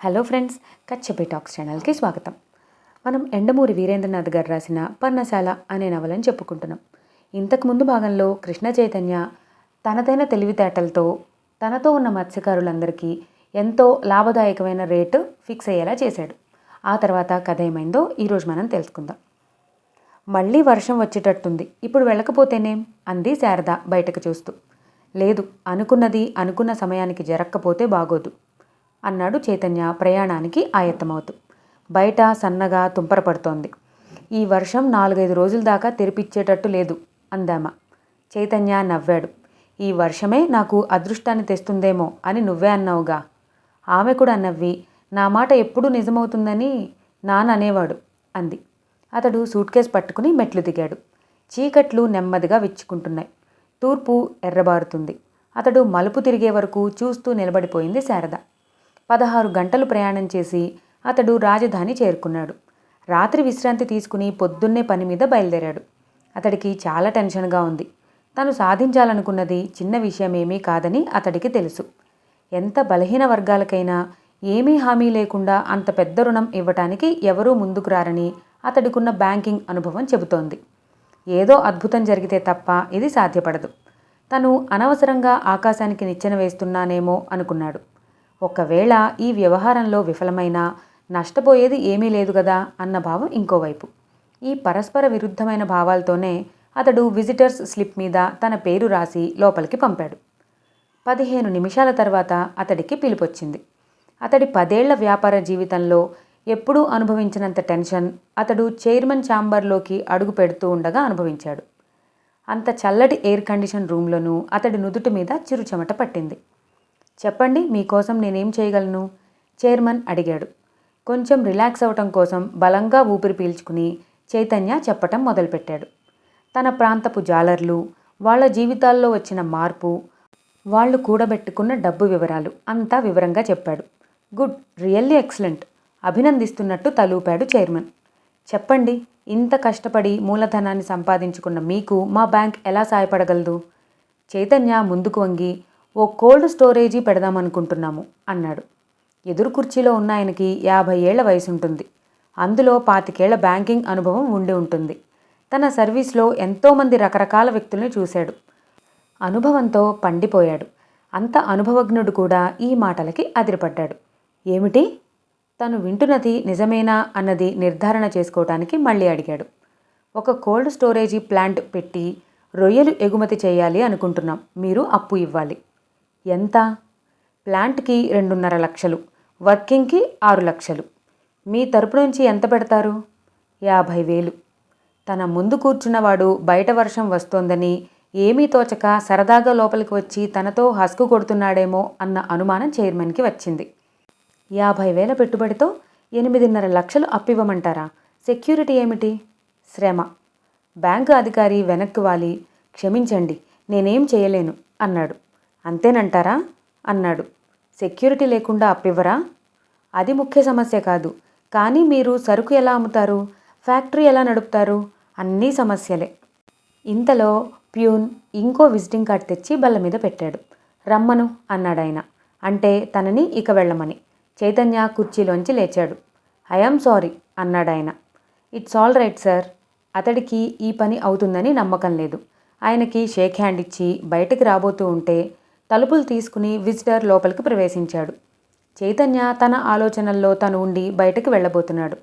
Hello friends, Kachchapi talks ఛానల్కి స్వాగతం. మనం ఎండమూరి వీరేంద్రనాథ్ గారు రాసిన పర్ణశాల అనే నవలని చెప్పుకుంటున్నాం. ఇంతకుముందు భాగంలో కృష్ణ చైతన్య తనదైన తెలివితేటలతో తనతో ఉన్న మత్స్యకారులందరికీ ఎంతో లాభదాయకమైన రేటు ఫిక్స్ అయ్యేలా చేశాడు. ఆ తర్వాత కథ ఏమైందో ఈరోజు మనం తెలుసుకుందాం. మళ్ళీ వర్షం వచ్చేటట్టుంది, ఇప్పుడు వెళ్ళకపోతేనేం అంది శారద బయటకు చూస్తూ. లేదు, అనుకున్నది అనుకున్న సమయానికి జరక్కపోతే బాగోదు అన్నాడు చైతన్య ప్రయాణానికి ఆయత్తమవుతూ. బయట సన్నగా తుంపర పడుతోంది. ఈ వర్షం 4-5 రోజుల దాకా తెరిపిచ్చేటట్టు లేదు అందామ. చైతన్య నవ్వాడు. ఈ వర్షమే నాకు అదృష్టాన్ని తెస్తుందేమో అని నువ్వే అన్నావుగా. ఆమె కూడా నవ్వి, నా మాట ఎప్పుడూ నిజమవుతుందని నాన్న అనేవాడు అంది. అతడు సూట్ కేస్ పట్టుకుని మెట్లు దిగాడు. చీకట్లు నెమ్మదిగా విచ్చుకుంటున్నాయి. తూర్పు ఎర్రబారుతుంది. అతడు మలుపు తిరిగే వరకు చూస్తూ నిలబడిపోయింది శారద. 16 గంటలు ప్రయాణం చేసి అతడు రాజధాని చేరుకున్నాడు. రాత్రి విశ్రాంతి తీసుకుని పొద్దున్నే పని మీద బయలుదేరాడు. అతడికి చాలా టెన్షన్గా ఉంది. తను సాధించాలనుకున్నది చిన్న విషయమేమీ కాదని అతడికి తెలుసు. ఎంత బలహీన వర్గాలకైనా ఏమీ హామీ లేకుండా అంత పెద్ద రుణం ఇవ్వటానికి ఎవరూ ముందుకు రారని అతడికున్న బ్యాంకింగ్ అనుభవం చెబుతోంది. ఏదో అద్భుతం జరిగితే తప్ప ఇది సాధ్యపడదు. తను అనవసరంగా ఆకాశానికి నిచ్చెన వేస్తున్నానేమో అనుకున్నాడు. ఒకవేళ ఈ వ్యవహారంలో విఫలమైనా నష్టపోయేది ఏమీ లేదు కదా అన్న భావం ఇంకోవైపు. ఈ పరస్పర విరుద్ధమైన భావాలతోనే అతడు విజిటర్స్ స్లిప్ మీద తన పేరు రాసి లోపలికి పంపాడు. 15 నిమిషాల తర్వాత అతడికి పిలుపొచ్చింది. అతడి 10 ఏళ్ల వ్యాపార జీవితంలో ఎప్పుడూ అనుభవించినంత టెన్షన్ అతడు చైర్మన్ ఛాంబర్లోకి అడుగు పెడుతూ ఉండగా అనుభవించాడు. అంత చల్లటి ఎయిర్ కండిషన్ రూమ్లోనూ అతడి నుదుటి మీద చిరుచెమట పట్టింది. చెప్పండి, మీకోసం నేనేం చేయగలను? చైర్మన్ అడిగాడు. కొంచెం రిలాక్స్ అవటం కోసం బలంగా ఊపిరి పీల్చుకుని చైతన్య చెప్పటం మొదలుపెట్టాడు. తన ప్రాంతపు జాలర్లు, వాళ్ళ జీవితాల్లో వచ్చిన మార్పు, వాళ్ళు కూడబెట్టుకున్న డబ్బు వివరాలు అంతా వివరంగా చెప్పాడు. గుడ్, రియల్లీ ఎక్సలెంట్, అభినందిస్తున్నట్టు తలూపాడు చైర్మన్. చెప్పండి, ఇంత కష్టపడి మూలధనాన్ని సంపాదించుకున్న మీకు మా బ్యాంక్ ఎలా సాయపడగలదు? చైతన్య ముందుకు వంగి, ఓ కోల్డ్ స్టోరేజీ పెడదామనుకుంటున్నాము అన్నాడు. ఎదురు కుర్చీలో ఉన్న ఆయనకి 50 ఏళ్ల వయసుంటుంది. అందులో 25 ఏళ్ల బ్యాంకింగ్ అనుభవం ఉండి ఉంటుంది. తన సర్వీస్లో ఎంతోమంది రకరకాల వ్యక్తుల్ని చూశాడు. అనుభవంతో పండిపోయాడు. అంత అనుభవజ్ఞుడు కూడా ఈ మాటలకి అదిరిపడ్డాడు. ఏమిటి? తను వింటున్నది నిజమేనా అన్నది నిర్ధారణ చేసుకోవటానికి మళ్ళీ అడిగాడు. ఒక కోల్డ్ స్టోరేజీ ప్లాంట్ పెట్టి రొయ్యలు ఎగుమతి చేయాలి అనుకుంటున్నాం. మీరు అప్పు ఇవ్వాలి. ఎంత? ప్లాంట్కి 2.5 లక్షలు, వర్కింగ్కి 6 లక్షలు. మీ తరపు నుంచి ఎంత పెడతారు? 50,000. తన ముందు కూర్చున్నవాడు బయట వర్షం వస్తోందని ఏమీ తోచక సరదాగా లోపలికి వచ్చి తనతో హస్కు కొడుతున్నాడేమో అన్న అనుమానం చైర్మన్కి వచ్చింది. 50,000 పెట్టుబడితో 8.5 లక్షలు అప్పివ్వమంటారా? సెక్యూరిటీ ఏమిటి? శ్రమ. బ్యాంకు అధికారి వెనక్కి వాలి, క్షమించండి, నేనేం చేయలేను అన్నాడు. అంతేనంటారా? అన్నాడు. సెక్యూరిటీ లేకుండా అప్పివ్వరా? అది ముఖ్య సమస్య కాదు. కానీ మీరు సరుకు ఎలా అమ్ముతారు? ఫ్యాక్టరీ ఎలా నడుపుతారు? అన్నీ సమస్యలే. ఇంతలో ప్యూన్ ఇంకో విజిటింగ్ కార్డ్ తెచ్చి బల్ల మీద పెట్టాడు. రమ్మను అన్నాడాయన. అంటే తనని ఇక వెళ్ళమని. చైతన్య కుర్చీలోంచి లేచాడు. ఐఆమ్ సారీ అన్నాడాయన. It's all right sir. అతడికి ఈ పని అవుతుందని నమ్మకం లేదు. ఆయనకి షేక్ హ్యాండ్ ఇచ్చి బయటకు రాబోతూ ఉంటే తలుపులు తీసుకుని విజిటర్ లోపలికి ప్రవేశించాడు. చైతన్య తన ఆలోచనల్లో తను ఉండి బయటకు వెళ్ళబోతున్నాడు.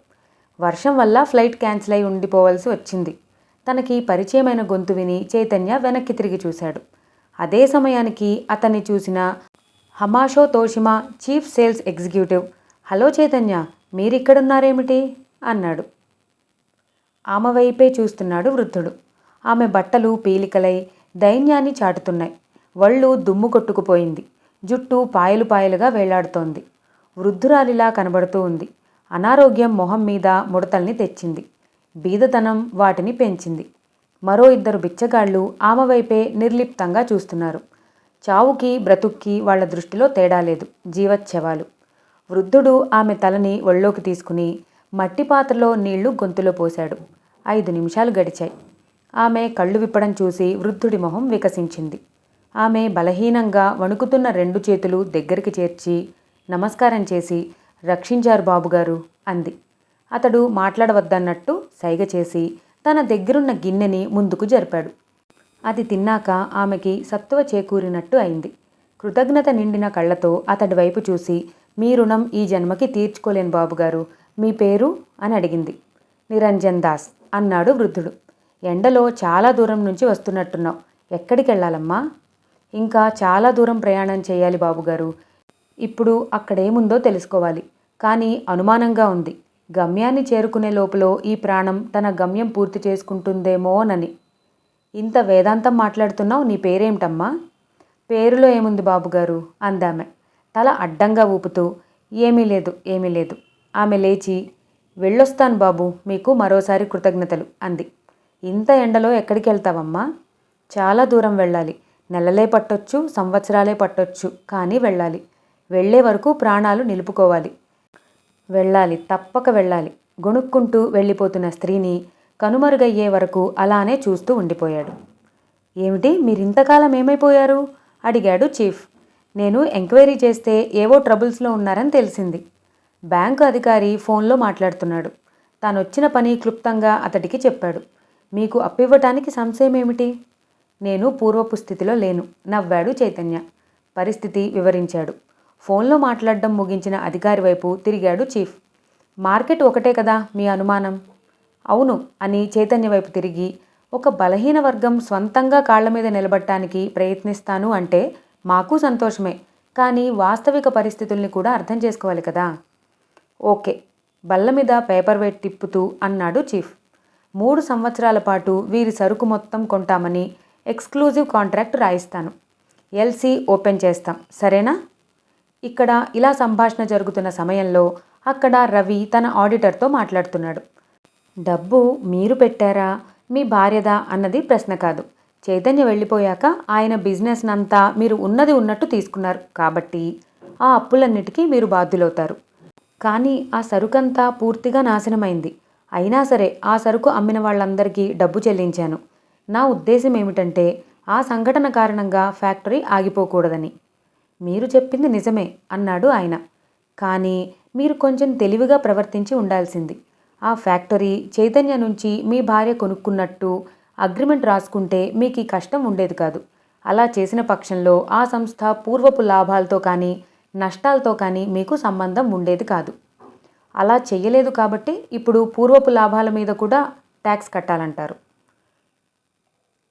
వర్షం వల్ల ఫ్లైట్ క్యాన్సిల్ అయి ఉండిపోవలసి వచ్చింది. తనకి పరిచయమైన గొంతు విని చైతన్య వెనక్కి తిరిగి చూశాడు. అదే సమయానికి అతన్ని చూసిన Hamasho Toshima, chief sales executive, hello Chaitanya, మీరిక్కడున్నారేమిటి అన్నాడు. ఆమె వైపే చూస్తున్నాడు వృద్ధుడు. ఆమె బట్టలు పీలికలై దైన్యాన్ని చాటుతున్నాయి. వళ్ళు దుమ్ము కొట్టుకుపోయింది. జుట్టు పాయలు పాయలుగా వేలాడుతోంది. వృద్ధురాలిలా కనబడుతూ ఉంది. అనారోగ్యం మొహం మీద ముడతల్ని తెచ్చింది. బీదతనం వాటిని పెంచింది. మరో 2 బిచ్చగాళ్ళు ఆమె వైపే నిర్లిప్తంగా చూస్తున్నారు. చావుకి బ్రతుక్కి వాళ్ల దృష్టిలో తేడా లేదు. జీవచ్ఛవాలు. వృద్ధుడు ఆమె తలని ఒళ్ళోకి తీసుకుని మట్టి పాత్రలో నీళ్లు గొంతులో పోశాడు. 5 నిమిషాలు గడిచాయి. ఆమె కళ్ళు విప్పడం చూసి వృద్ధుడి మొహం వికసించింది. ఆమె బలహీనంగా వణుకుతున్న 2 చేతులు దగ్గరికి చేర్చి నమస్కారం చేసి రక్షించారు బాబుగారు అంది. అతడు మాట్లాడవద్దన్నట్టు సైగ చేసి తన దగ్గరున్న గిన్నెని ముందుకు జరిపాడు. అది తిన్నాక ఆమెకి సత్తువ చేకూరినట్టు అయింది. కృతజ్ఞత నిండిన కళ్ళతో అతడి వైపు చూసి, మీ రుణం ఈ జన్మకి తీర్చుకోలేను బాబుగారు, మీ పేరు అని అడిగింది. నిరంజన్ దాస్ అన్నాడు వృద్ధుడు. ఎండలో చాలా దూరం నుంచి వస్తున్నట్టున్నావు, ఎక్కడికి వెళ్ళాలమ్మా? ఇంకా చాలా దూరం ప్రయాణం చేయాలి బాబుగారు. ఇప్పుడు అక్కడేముందో తెలుసుకోవాలి, కానీ అనుమానంగా ఉంది. గమ్యాన్ని చేరుకునే లోపల ఈ ప్రాణం తన గమ్యం పూర్తి చేసుకుంటుందేమోనని. ఇంత వేదాంతం మాట్లాడుతున్నావు, నీ పేరేమిటమ్మా? పేరులో ఏముంది బాబుగారు అందామె తల అడ్డంగా ఊపుతూ. ఏమీ లేదు, ఏమీ లేదు. ఆమె లేచి, వెళ్ళొస్తాను బాబు, మీకు మరోసారి కృతజ్ఞతలు అంది. ఇంత ఎండలో ఎక్కడికి వెళ్తావమ్మా? చాలా దూరం వెళ్ళాలి. నెలలే పట్టొచ్చు, సంవత్సరాలే పట్టొచ్చు, కానీ వెళ్ళాలి. వెళ్లే వరకు ప్రాణాలు నిలుపుకోవాలి. వెళ్ళాలి, తప్పక వెళ్ళాలి. గొణుక్కుంటూ వెళ్ళిపోతున్న స్త్రీని కనుమరుగయ్యే వరకు అలానే చూస్తూ ఉండిపోయాడు. ఏమిటి, మీరింతకాలం ఏమైపోయారు? అడిగాడు చీఫ్. నేను ఎంక్వైరీ చేస్తే ఏవో ట్రబుల్స్లో ఉన్నారని తెలిసింది. బ్యాంకు అధికారి ఫోన్లో మాట్లాడుతున్నాడు. తానొచ్చిన పని క్లుప్తంగా అతడికి చెప్పాడు. మీకు అప్పివ్వటానికి సంశయం ఏమిటి? నేను పూర్వపు స్థితిలో లేను, నవ్వాడు చైతన్య. పరిస్థితి వివరించాడు. ఫోన్లో మాట్లాడడం ముగించిన అధికారి వైపు తిరిగాడు చీఫ్. మార్కెట్ ఒకటే కదా మీ అనుమానం? అవును అని చైతన్య వైపు తిరిగి, ఒక బలహీన వర్గం స్వంతంగా కాళ్ల మీద నిలబడటానికి ప్రయత్నిస్తాను అంటే మాకు సంతోషమే, కానీ వాస్తవిక పరిస్థితుల్ని కూడా అర్థం చేసుకోవాలి కదా. ఓకే, బల్ల మీద పేపర్ వెయిట్ తిప్పుతూ అన్నాడు చీఫ్. 3 సంవత్సరాల పాటు వీరి సరుకు మొత్తం కొంటామని ఎక్స్క్లూజివ్ కాంట్రాక్ట్ రాయిస్తాను. ఎల్సీ ఓపెన్ చేస్తాం, సరేనా? ఇక్కడ ఇలా సంభాషణ జరుగుతున్న సమయంలో అక్కడ రవి తన ఆడిటర్తో మాట్లాడుతున్నాడు. డబ్బు మీరు పెట్టారా, మీ భార్యదా అన్నది ప్రశ్న కాదు. చైతన్య వెళ్ళిపోయాక ఆయన బిజినెస్ నంతా మీరు ఉన్నది ఉన్నట్టు తీసుకున్నారు కాబట్టి ఆ అప్పులన్నిటికీ మీరు బాధ్యులవుతారు. కానీ ఆ సరుకంతా పూర్తిగా నాశనమైంది. అయినా సరే ఆ సరుకు అమ్మిన వాళ్ళందరికీ డబ్బు చెల్లించాను. నా ఉద్దేశం ఏమిటంటే ఆ సంఘటన కారణంగా ఫ్యాక్టరీ ఆగిపోకూడదని. మీరు చెప్పింది నిజమే అన్నాడు ఆయన. కానీ మీరు కొంచెం తెలివిగా ప్రవర్తించి ఉండాల్సింది. ఆ ఫ్యాక్టరీ చైతన్య నుంచి మీ భార్య కొనుక్కున్నట్టు అగ్రిమెంట్ రాసుకుంటే మీకు ఈ కష్టం ఉండేది కాదు. అలా చేసిన పక్షంలో ఆ సంస్థ పూర్వపు లాభాలతో కానీ నష్టాలతో కానీ మీకు సంబంధం ఉండేది కాదు. అలా చెయ్యలేదు కాబట్టి ఇప్పుడు పూర్వపు లాభాల మీద కూడా ట్యాక్స్ కట్టాలంటారు.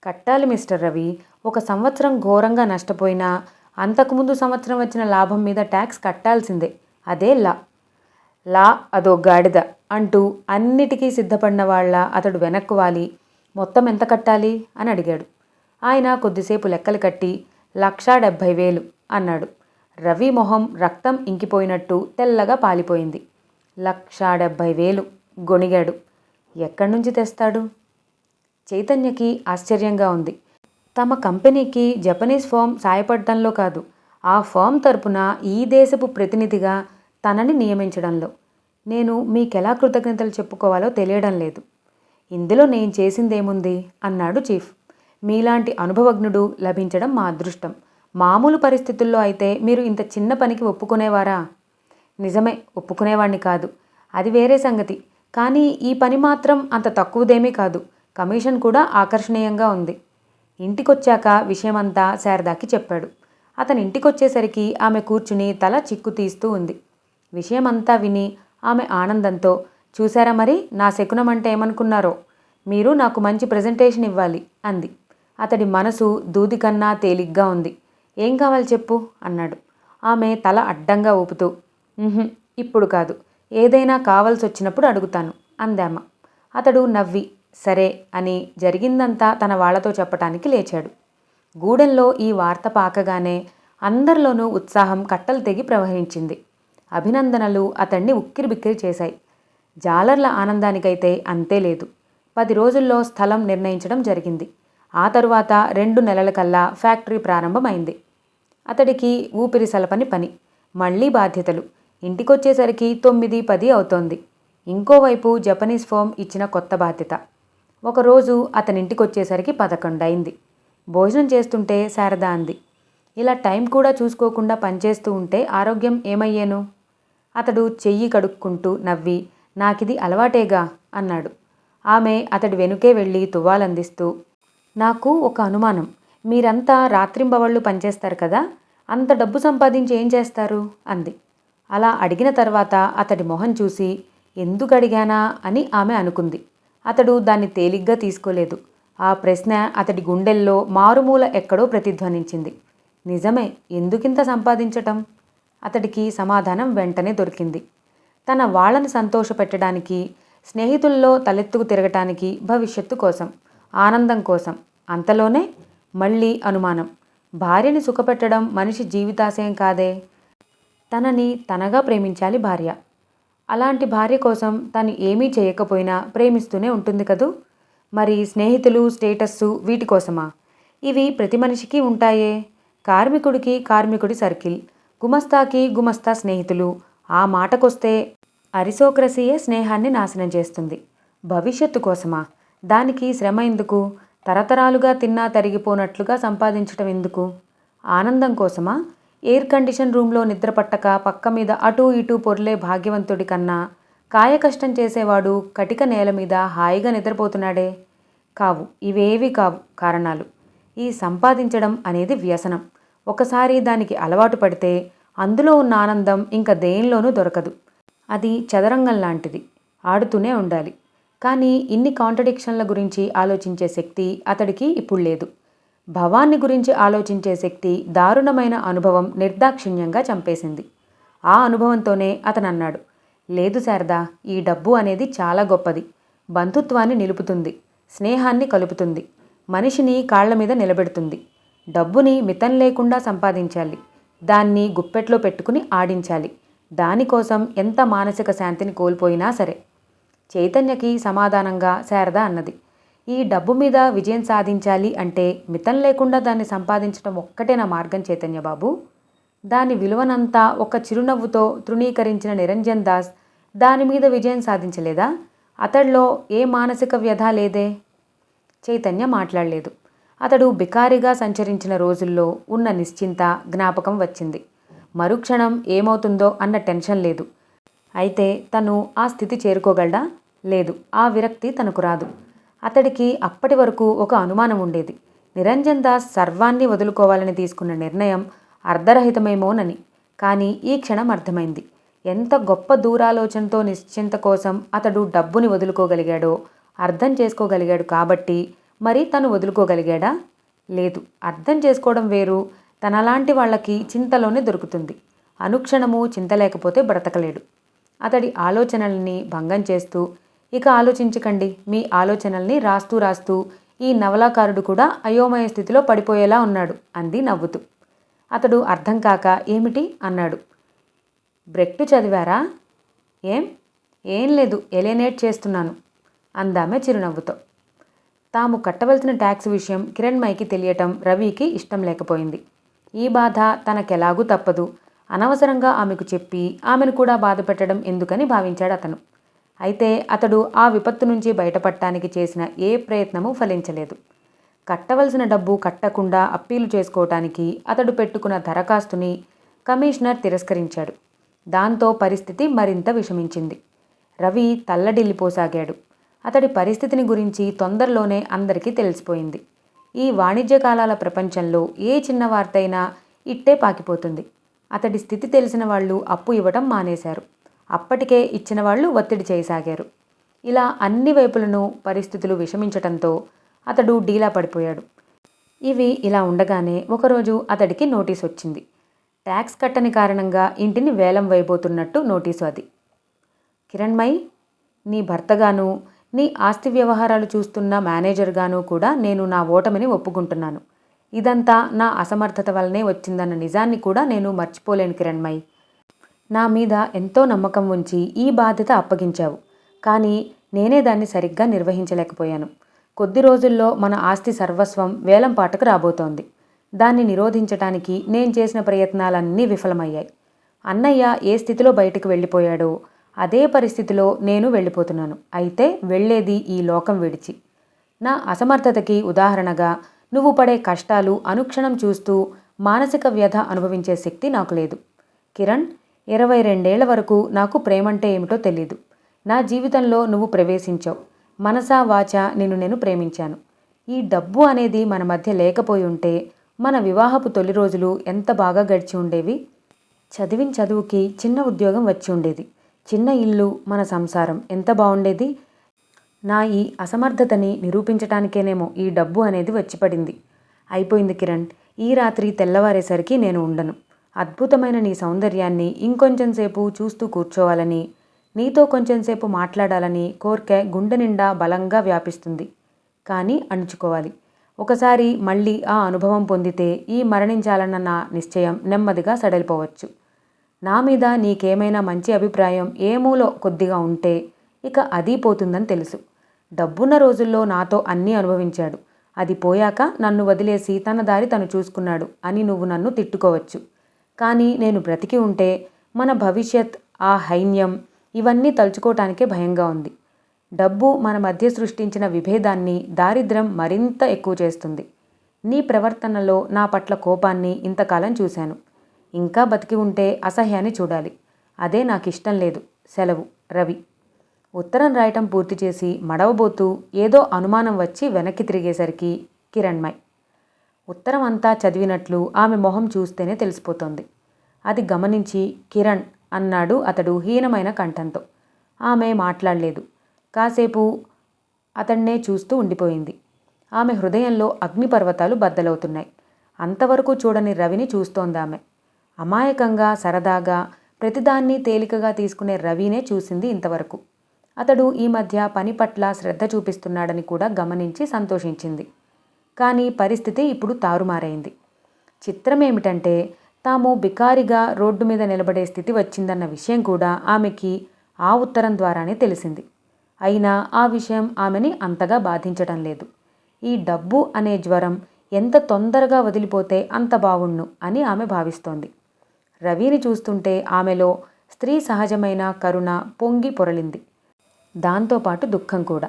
కట్టాలి మిస్టర్ రవి. 1 సంవత్సరం ఘోరంగా నష్టపోయినా అంతకుముందు సంవత్సరం వచ్చిన లాభం మీద ట్యాక్స్ కట్టాల్సిందే. అదే లా అదో గాడిద అంటూ అన్నిటికీ సిద్ధపడిన వాళ్ళ అతడు వెనక్కు వాలి, మొత్తం ఎంత కట్టాలి అని అడిగాడు. ఆయన కొద్దిసేపు లెక్కలు కట్టి 1,70,000 అన్నాడు. రవి మొహం రక్తం ఇంకిపోయినట్టు తెల్లగా పాలిపోయింది. 1,70,000 గొణిగాడు. ఎక్కడి నుంచి తెస్తాడు? చైతన్యకి ఆశ్చర్యంగా ఉంది. తమ కంపెనీకి జపనీస్ ఫర్మ్ సాయపడటంలో కాదు, ఆ ఫర్మ్ తరపున ఈ దేశపు ప్రతినిధిగా తనని నియమించడంలో. నేను మీకెలా కృతజ్ఞతలు చెప్పుకోవాలో తెలియడం లేదు. ఇందులో నేను చేసిందేముంది అన్నాడు చీఫ్. మీలాంటి అనుభవజ్ఞుడు లభించడం మా అదృష్టం. మామూలు పరిస్థితుల్లో అయితే మీరు ఇంత చిన్న పనికి ఒప్పుకునేవారా? నిజమే, ఒప్పుకునేవాణ్ణి కాదు, అది వేరే సంగతి. కానీ ఈ పని మాత్రం అంత తక్కువదేమీ కాదు. కమిషన్ కూడా ఆకర్షణీయంగా ఉంది. ఇంటికొచ్చాక విషయమంతా శారదాకి చెప్పాడు. అతని ఇంటికొచ్చేసరికి ఆమె కూర్చుని తల చిక్కు తీస్తూ ఉంది. విషయమంతా విని ఆమె ఆనందంతో, చూశారా మరి నా శకునం అంటే ఏమనుకున్నారో, మీరు నాకు మంచి ప్రెజెంటేషన్ ఇవ్వాలి అంది. అతడి మనసు దూది కన్నా తేలిగ్గా ఉంది. ఏం కావాలి చెప్పు అన్నాడు. ఆమె తల అడ్డంగా ఊపుతూ, ఇప్పుడు కాదు, ఏదైనా కావాల్సి వచ్చినప్పుడు అడుగుతాను అందామ. అతడు నవ్వి సరే అని జరిగిందంతా తన వాళ్లతో చెప్పటానికి లేచాడు. గూడెంలో ఈ వార్త పాకగానే అందరిలోనూ ఉత్సాహం కట్టలు తెగి ప్రవహించింది. అభినందనలు అతన్ని ఉక్కిరిబిక్కిరి చేశాయి. జాలర్ల ఆనందానికైతే అంతే లేదు. 10 రోజుల్లో స్థలం నిర్ణయించడం జరిగింది. ఆ తరువాత 2 నెలల కల్లా ఫ్యాక్టరీ ప్రారంభమైంది. అతడికి ఊపిరి సలపని పని, మళ్లీ బాధ్యతలు. ఇంటికొచ్చేసరికి 9-10 అవుతోంది. ఇంకోవైపు జపనీస్ ఫర్మ్ ఇచ్చిన కొత్త బాధ్యత. ఒకరోజు అతనింటికొచ్చేసరికి 11 అయింది. భోజనం చేస్తుంటే శారద అంది, ఇలా టైం కూడా చూసుకోకుండా పనిచేస్తూ ఉంటే ఆరోగ్యం ఏమయ్యేను? అతడు చెయ్యి కడుక్కుంటూ నవ్వి, నాకిది అలవాటేగా అన్నాడు. ఆమె అతడి వెనుకే వెళ్ళి తువ్వాలందిస్తూ, నాకు ఒక అనుమానం. మీరంతా రాత్రింబవళ్ళు పనిచేస్తారు కదా, అంత డబ్బు సంపాదించి ఏం చేస్తారు అంది. అలా అడిగిన తర్వాత అతడి మొహం చూసి ఎందుకు అడిగానా అని ఆమె అనుకుంది. అతడు దాన్ని తేలిగ్గా తీసుకోలేదు. ఆ ప్రశ్న అతడి గుండెల్లో మారుమూల ఎక్కడో ప్రతిధ్వనించింది. నిజమే, ఎందుకింత సంపాదించటం? అతడికి సమాధానం వెంటనే దొరికింది. తన వాళ్ళని సంతోషపెట్టడానికి, స్నేహితుల్లో తలెత్తుకు తిరగటానికి, భవిష్యత్తు కోసం, ఆనందం కోసం. అంతలోనే మళ్ళీ అనుమానం. భార్యని సుఖపెట్టడం మనిషి జీవితాశయం కాదే. తనని తనగా ప్రేమించాలి భార్య. అలాంటి భార్య కోసం తను ఏమీ చేయకపోయినా ప్రేమిస్తూనే ఉంటుంది కదూ. మరి స్నేహితులు, స్టేటస్సు వీటి కోసమా? ఇవి ప్రతి మనిషికి ఉంటాయే. కార్మికుడికి కార్మికుడి సర్కిల్, గుమస్తాకి గుమస్తా స్నేహితులు. ఆ మాటకొస్తే అరిసోక్రసీయే స్నేహాన్ని నాశనం చేస్తుంది. భవిష్యత్తు కోసమా? దానికి శ్రమ ఎందుకు? తరతరాలుగా తిన్నా తరిగిపోనట్లుగా సంపాదించటం ఎందుకు? ఆనందం కోసమా? ఎయిర్ కండిషన్ రూమ్లో నిద్రపట్టక పక్క మీద అటూ ఇటూ పొర్లే భాగ్యవంతుడి కన్నా కాయకష్టం చేసేవాడు కటిక నేల మీద హాయిగా నిద్రపోతున్నాడే. కావు, ఇవేవి కావు కారణాలు. ఈ సంపాదించడం అనేది వ్యసనం. ఒకసారి దానికి అలవాటు పడితే అందులో ఉన్న ఆనందం ఇంకా దేనిలోనూ దొరకదు. అది చదరంగం లాంటిది, ఆడుతూనే ఉండాలి. కానీ ఇన్ని కాంట్రడిక్షన్ల గురించి ఆలోచించే శక్తి అతడికి ఇప్పుడు లేదు. భవాన్ని గురించి ఆలోచించే శక్తి దారుణమైన అనుభవం నిర్దాక్షిణ్యంగా చంపేసింది. ఆ అనుభవంతోనే అతను అన్నాడు, లేదు శారదా, ఈ డబ్బు అనేది చాలా గొప్పది. బంధుత్వాన్ని నిలుపుతుంది, స్నేహాన్ని కలుపుతుంది, మనిషిని కాళ్ల మీద నిలబెడుతుంది. డబ్బుని మితం లేకుండా సంపాదించాలి, దాన్ని గుప్పెట్లో పెట్టుకుని ఆడించాలి. దానికోసం ఎంత మానసిక శాంతిని కోల్పోయినా సరే. చైతన్యకి సమాధానంగా శారద అన్నది, ఈ డబ్బు మీద విజయం సాధించాలి అంటే మితం లేకుండా దాన్ని సంపాదించడం ఒక్కటే నా మార్గం చైతన్య బాబు. దాని విలువనంతా ఒక చిరునవ్వుతో తృణీకరించిన నిరంజన్ దాస్ దాని మీద విజయం సాధించలేదా? అతడిలో ఏ మానసిక వ్యధ లేదే. చైతన్య మాట్లాడలేదు. అతడు బికారిగా సంచరించిన రోజుల్లో ఉన్న నిశ్చింత జ్ఞాపకం వచ్చింది. మరుక్షణం ఏమవుతుందో అన్న టెన్షన్ లేదు. అయితే తను ఆ స్థితి చేరుకోగలడా? లేదు, ఆ విరక్తి తనకు రాదు. అతడికి అప్పటి వరకు ఒక అనుమానం ఉండేది. నిరంజన్ దాస్ సర్వాన్ని వదులుకోవాలని తీసుకున్న నిర్ణయం అర్ధరహితమేమోనని. కానీ ఈ క్షణం అర్థమైంది. ఎంత గొప్ప దూరాలోచనతో నిశ్చింత కోసం అతడు డబ్బుని వదులుకోగలిగాడో అర్థం చేసుకోగలిగాడు. కాబట్టి మరి తను వదులుకోగలిగాడా? లేదు. అర్థం చేసుకోవడం వేరు. తనలాంటి వాళ్ళకి చింతలోనే దొరుకుతుంది. అనుక్షణము చింత లేకపోతే బ్రతకలేడు. అతడి ఆలోచనల్ని భంగం చేస్తూ, ఇక ఆలోచించకండి, మీ ఆలోచనల్ని రాస్తూ రాస్తూ ఈ నవలాకారుడు కూడా అయోమయ స్థితిలో పడిపోయేలా ఉన్నాడు అంది నవ్వుతూ. అతడు అర్థం కాక ఏమిటి అన్నాడు. బ్రెక్టు చదివారా? ఏం లేదు, ఎలినేట్ చేస్తున్నాను అందామె చిరునవ్వుతో. తాము కట్టవలసిన ట్యాక్స్ విషయం కిరణ్మయికి తెలియటం రవికి ఇష్టం లేకపోయింది. ఈ బాధ తనకెలాగూ తప్పదు. అనవసరంగా ఆమెకు చెప్పి ఆమెను కూడా బాధ పెట్టడం ఎందుకని భావించాడు అతను. అయితే అతడు ఆ విపత్తు నుంచి బయటపడటానికి చేసిన ఏ ప్రయత్నమూ ఫలించలేదు. కట్టవలసిన డబ్బు కట్టకుండా అప్పీలు చేసుకోవటానికి అతడు పెట్టుకున్న దరఖాస్తుని కమిషనర్ తిరస్కరించాడు. దాంతో పరిస్థితి మరింత విషమించింది. రవి తల్లడిల్లిపోసాగాడు. అతడి పరిస్థితిని గురించి తొందరలోనే అందరికీ తెలిసిపోయింది. ఈ వాణిజ్య కాలాల ప్రపంచంలో ఏ చిన్న వార్తైనా ఇట్టే పాకిపోతుంది. అతడి స్థితి తెలిసిన వాళ్ళు అప్పు ఇవ్వటం మానేశారు. అప్పటికే ఇచ్చిన వాళ్ళు ఒత్తిడి చేయసాగారు. ఇలా అన్ని వైపులను పరిస్థితులు విషమించటంతో అతడు డీలా పడిపోయాడు. ఇవి ఇలా ఉండగానే ఒకరోజు అతడికి నోటీసు వచ్చింది. ట్యాక్స్ కట్టని కారణంగా ఇంటిని వేలం వేయబోతున్నట్టు నోటీసు అది. కిరణ్మయి, నీ భర్తగాను, నీ ఆస్తి వ్యవహారాలు చూస్తున్న మేనేజర్గాను కూడా నేను నా ఓటమిని ఒప్పుకుంటున్నాను. ఇదంతా నా అసమర్థత వల్లనే వచ్చిందన్న నిజాన్ని కూడా నేను మర్చిపోలేను కిరణ్మయి. నా మీద ఎంతో నమ్మకం ఉంచి ఈ బాధ్యత అప్పగించావు. కానీ నేనే దాన్ని సరిగ్గా నిర్వహించలేకపోయాను. కొద్ది రోజుల్లో మన ఆస్తి సర్వస్వం వేలం పాటకు రాబోతోంది. దాన్ని నిరోధించటానికి నేను చేసిన ప్రయత్నాలన్నీ విఫలమయ్యాయి. అన్నయ్య ఏ స్థితిలో బయటకు వెళ్ళిపోయాడో అదే పరిస్థితిలో నేను వెళ్ళిపోతున్నాను. అయితే వెళ్ళేది ఈ లోకం విడిచి. నా అసమర్థతకి ఉదాహరణగా నువ్వు పడే కష్టాలు అనుక్షణం చూస్తూ మానసిక వ్యధ అనుభవించే శక్తి నాకు లేదు. కిరణ్, 22 వరకు నాకు ప్రేమంటే ఏమిటో తెలీదు. నా జీవితంలో నువ్వు ప్రవేశించావు. మనసా వాచా నిన్ను నేను ప్రేమించాను. ఈ డబ్బు అనేది మన మధ్య లేకపోయి ఉంటే మన వివాహపు తొలి రోజులు ఎంత బాగా గడిచి ఉండేవి. చదివిన చదువుకి చిన్న ఉద్యోగం వచ్చి ఉండేది. చిన్న ఇల్లు, మన సంసారం ఎంత బాగుండేది. నా ఈ అసమర్థతని నిరూపించటానికేనేమో ఈ డబ్బు అనేది వచ్చిపడింది. అయిపోయింది కిరణ్. ఈ రాత్రి తెల్లవారేసరికి నేను ఉండను. అద్భుతమైన నీ సౌందర్యాన్ని ఇంకొంచెం సేపు చూస్తూ కూర్చోవాలని, నీతో కొంచెంసేపు మాట్లాడాలని కోర్కె గుండె నిండా బలంగా వ్యాపిస్తుంది. కానీ అణుచుకోవాలి. ఒకసారి మళ్ళీ ఆ అనుభవం పొందితే ఈ మరణించాలన్న నా నిశ్చయం నెమ్మదిగా సడలిపోవచ్చు. నా మీద నీకేమైనా మంచి అభిప్రాయం ఏ మూలో కొద్దిగా ఉంటే ఇక అది పోతుందని తెలుసు. డబ్బున్న రోజుల్లో నాతో అన్నీ అనుభవించాడు. అది పోయాక నన్ను వదిలేసి తన దారి తను చూసుకున్నాడు అని నువ్వు నన్ను తిట్టుకోవచ్చు. కానీ నేను బ్రతికి ఉంటే మన భవిష్యత్, ఆ హైన్యం ఇవన్నీ తలుచుకోవటానికే భయంగా ఉంది. డబ్బు మన మధ్య సృష్టించిన విభేదాన్ని, దారిద్ర్యం మరింత ఎక్కువ చేస్తుంది. నీ ప్రవర్తనలో నా పట్ల కోపాన్ని ఇంతకాలం చూశాను. ఇంకా బతికి ఉంటే అసహ్యాన్ని చూడాలి. అదే నాకిష్టం లేదు. సెలవు. రవి. ఉత్తరం రాయటం పూర్తి చేసి మడవబోతూ ఏదో అనుమానం వచ్చి వెనక్కి తిరిగేసరికి కిరణ్మయ్. ఉత్తరం అంతా చదివినట్లు ఆమె మొహం చూస్తేనే తెలిసిపోతోంది. అది గమనించి కిరణ్ అన్నాడు అతడు హీనమైన కంఠంతో. ఆమె మాట్లాడలేదు. కాసేపు అతన్నే చూస్తూ ఉండిపోయింది. ఆమె హృదయంలో అగ్నిపర్వతాలు బద్దలవుతున్నాయి. అంతవరకు చూడని రవిని చూస్తోందామె. అమాయకంగా, సరదాగా, ప్రతిదాన్ని తేలికగా తీసుకునే రవినే చూసింది ఇంతవరకు. అతడు ఈ మధ్య పని పట్ల శ్రద్ధ చూపిస్తున్నాడని కూడా గమనించి సంతోషించింది. కానీ పరిస్థితి ఇప్పుడు తారుమారైంది. చిత్రమేమిటంటే తాము బికారిగా రోడ్డు మీద నిలబడే స్థితి వచ్చిందన్న విషయం కూడా ఆమెకి ఆ ఉత్తరం ద్వారానే తెలిసింది. అయినా ఆ విషయం ఆమెని అంతగా బాధించటం లేదు. ఈ డబ్బు అనే జ్వరం ఎంత తొందరగా వదిలిపోతే అంత బావుణ్ణు అని ఆమె భావిస్తోంది. రవిని చూస్తుంటే ఆమెలో స్త్రీ సహజమైన కరుణ పొంగి పొరలింది. దాంతోపాటు దుఃఖం కూడా.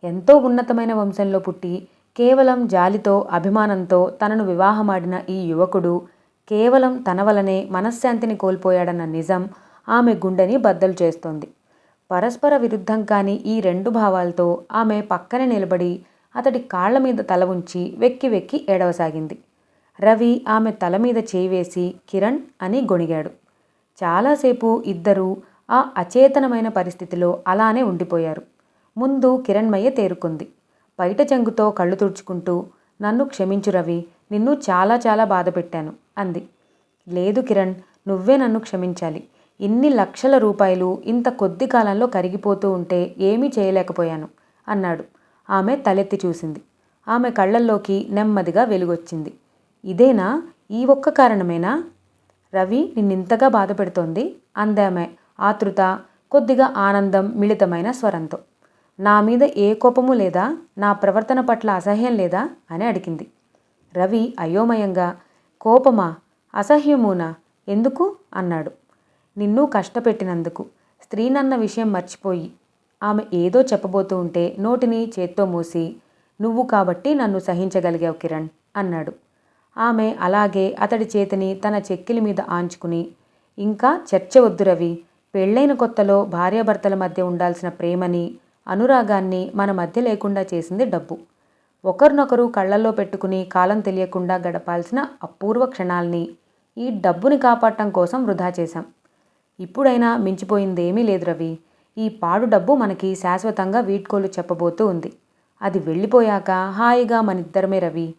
ఎంతో ఉన్నతమైన వంశంలో పుట్టి కేవలం జాలితో, అభిమానంతో తనను వివాహమాడిన ఈ యువకుడు కేవలం తన వలనే మనశ్శాంతిని కోల్పోయాడన్న నిజం ఆమె గుండెని బద్దలు చేస్తోంది. పరస్పర విరుద్ధం కాని ఈ రెండు భావాలతో ఆమె పక్కనే నిలబడి అతడి కాళ్ల మీద తల ఉంచి వెక్కి వెక్కి ఏడవసాగింది. రవి ఆమె తల మీద చేయి వేసి కిరణ్ అని గొణిగాడు. చాలాసేపు ఇద్దరూ ఆ అచేతనమైన పరిస్థితిలో అలానే ఉండిపోయారు. ముందు కిరణ్మయ్య తేరుకుంది. బయట చెంగుతో కళ్ళు తుడుచుకుంటూ, నన్ను క్షమించు రవి, నిన్ను చాలా చాలా బాధ పెట్టాను అంది. లేదు కిరణ్, నువ్వే నన్ను క్షమించాలి. ఇన్ని లక్షల రూపాయలు ఇంత కొద్ది కాలంలో కరిగిపోతూ ఉంటే ఏమీ చేయలేకపోయాను అన్నాడు. ఆమె తలెత్తి చూసింది. ఆమె కళ్ళల్లోకి నెమ్మదిగా వెలుగొచ్చింది. ఇదేనా? ఈ ఒక్క కారణమేనా రవి నిన్నింతగా బాధ పెడుతోంది అందామె ఆతృత, కొద్దిగా ఆనందం మిళితమైన స్వరంతో. నా మీద ఏ కోపము లేదా? నా ప్రవర్తన పట్ల అసహ్యం లేదా అని అడిగింది. రవి అయోమయంగా, కోపమా, అసహ్యమూనా, ఎందుకు అన్నాడు. నిన్ను కష్టపెట్టినందుకు, స్త్రీనన్న విషయం మర్చిపోయి. ఆమె ఏదో చెప్పబోతూ ఉంటే నోటిని చేత్తో మూసి, నువ్వు కాబట్టి నన్ను సహించగలిగావు కిరణ్ అన్నాడు. ఆమె అలాగే అతడి చేతిని తన చెక్కిలి మీద ఆంచుకుని, ఇంకా చర్చ వద్దు రవి, పెళ్ళైన కొత్తలో భార్యాభర్తల మధ్య ఉండాల్సిన ప్రేమని, అనురాగాన్ని మన మధ్య లేకుండా చేసింది డబ్బు. ఒకరినొకరు కళ్ళల్లో పెట్టుకుని కాలం తెలియకుండా గడపాల్సిన అపూర్వ క్షణాల్ని ఈ డబ్బుని కాపాడటం కోసం వృధా చేశాం. ఇప్పుడైనా మించిపోయిందేమీ లేదు రవి. ఈ పాడు డబ్బు మనకి శాశ్వతంగా వీడ్కోలు చెప్పబోతూ ఉంది. అది వెళ్ళిపోయాక హాయిగా మనిద్దరమే రవి.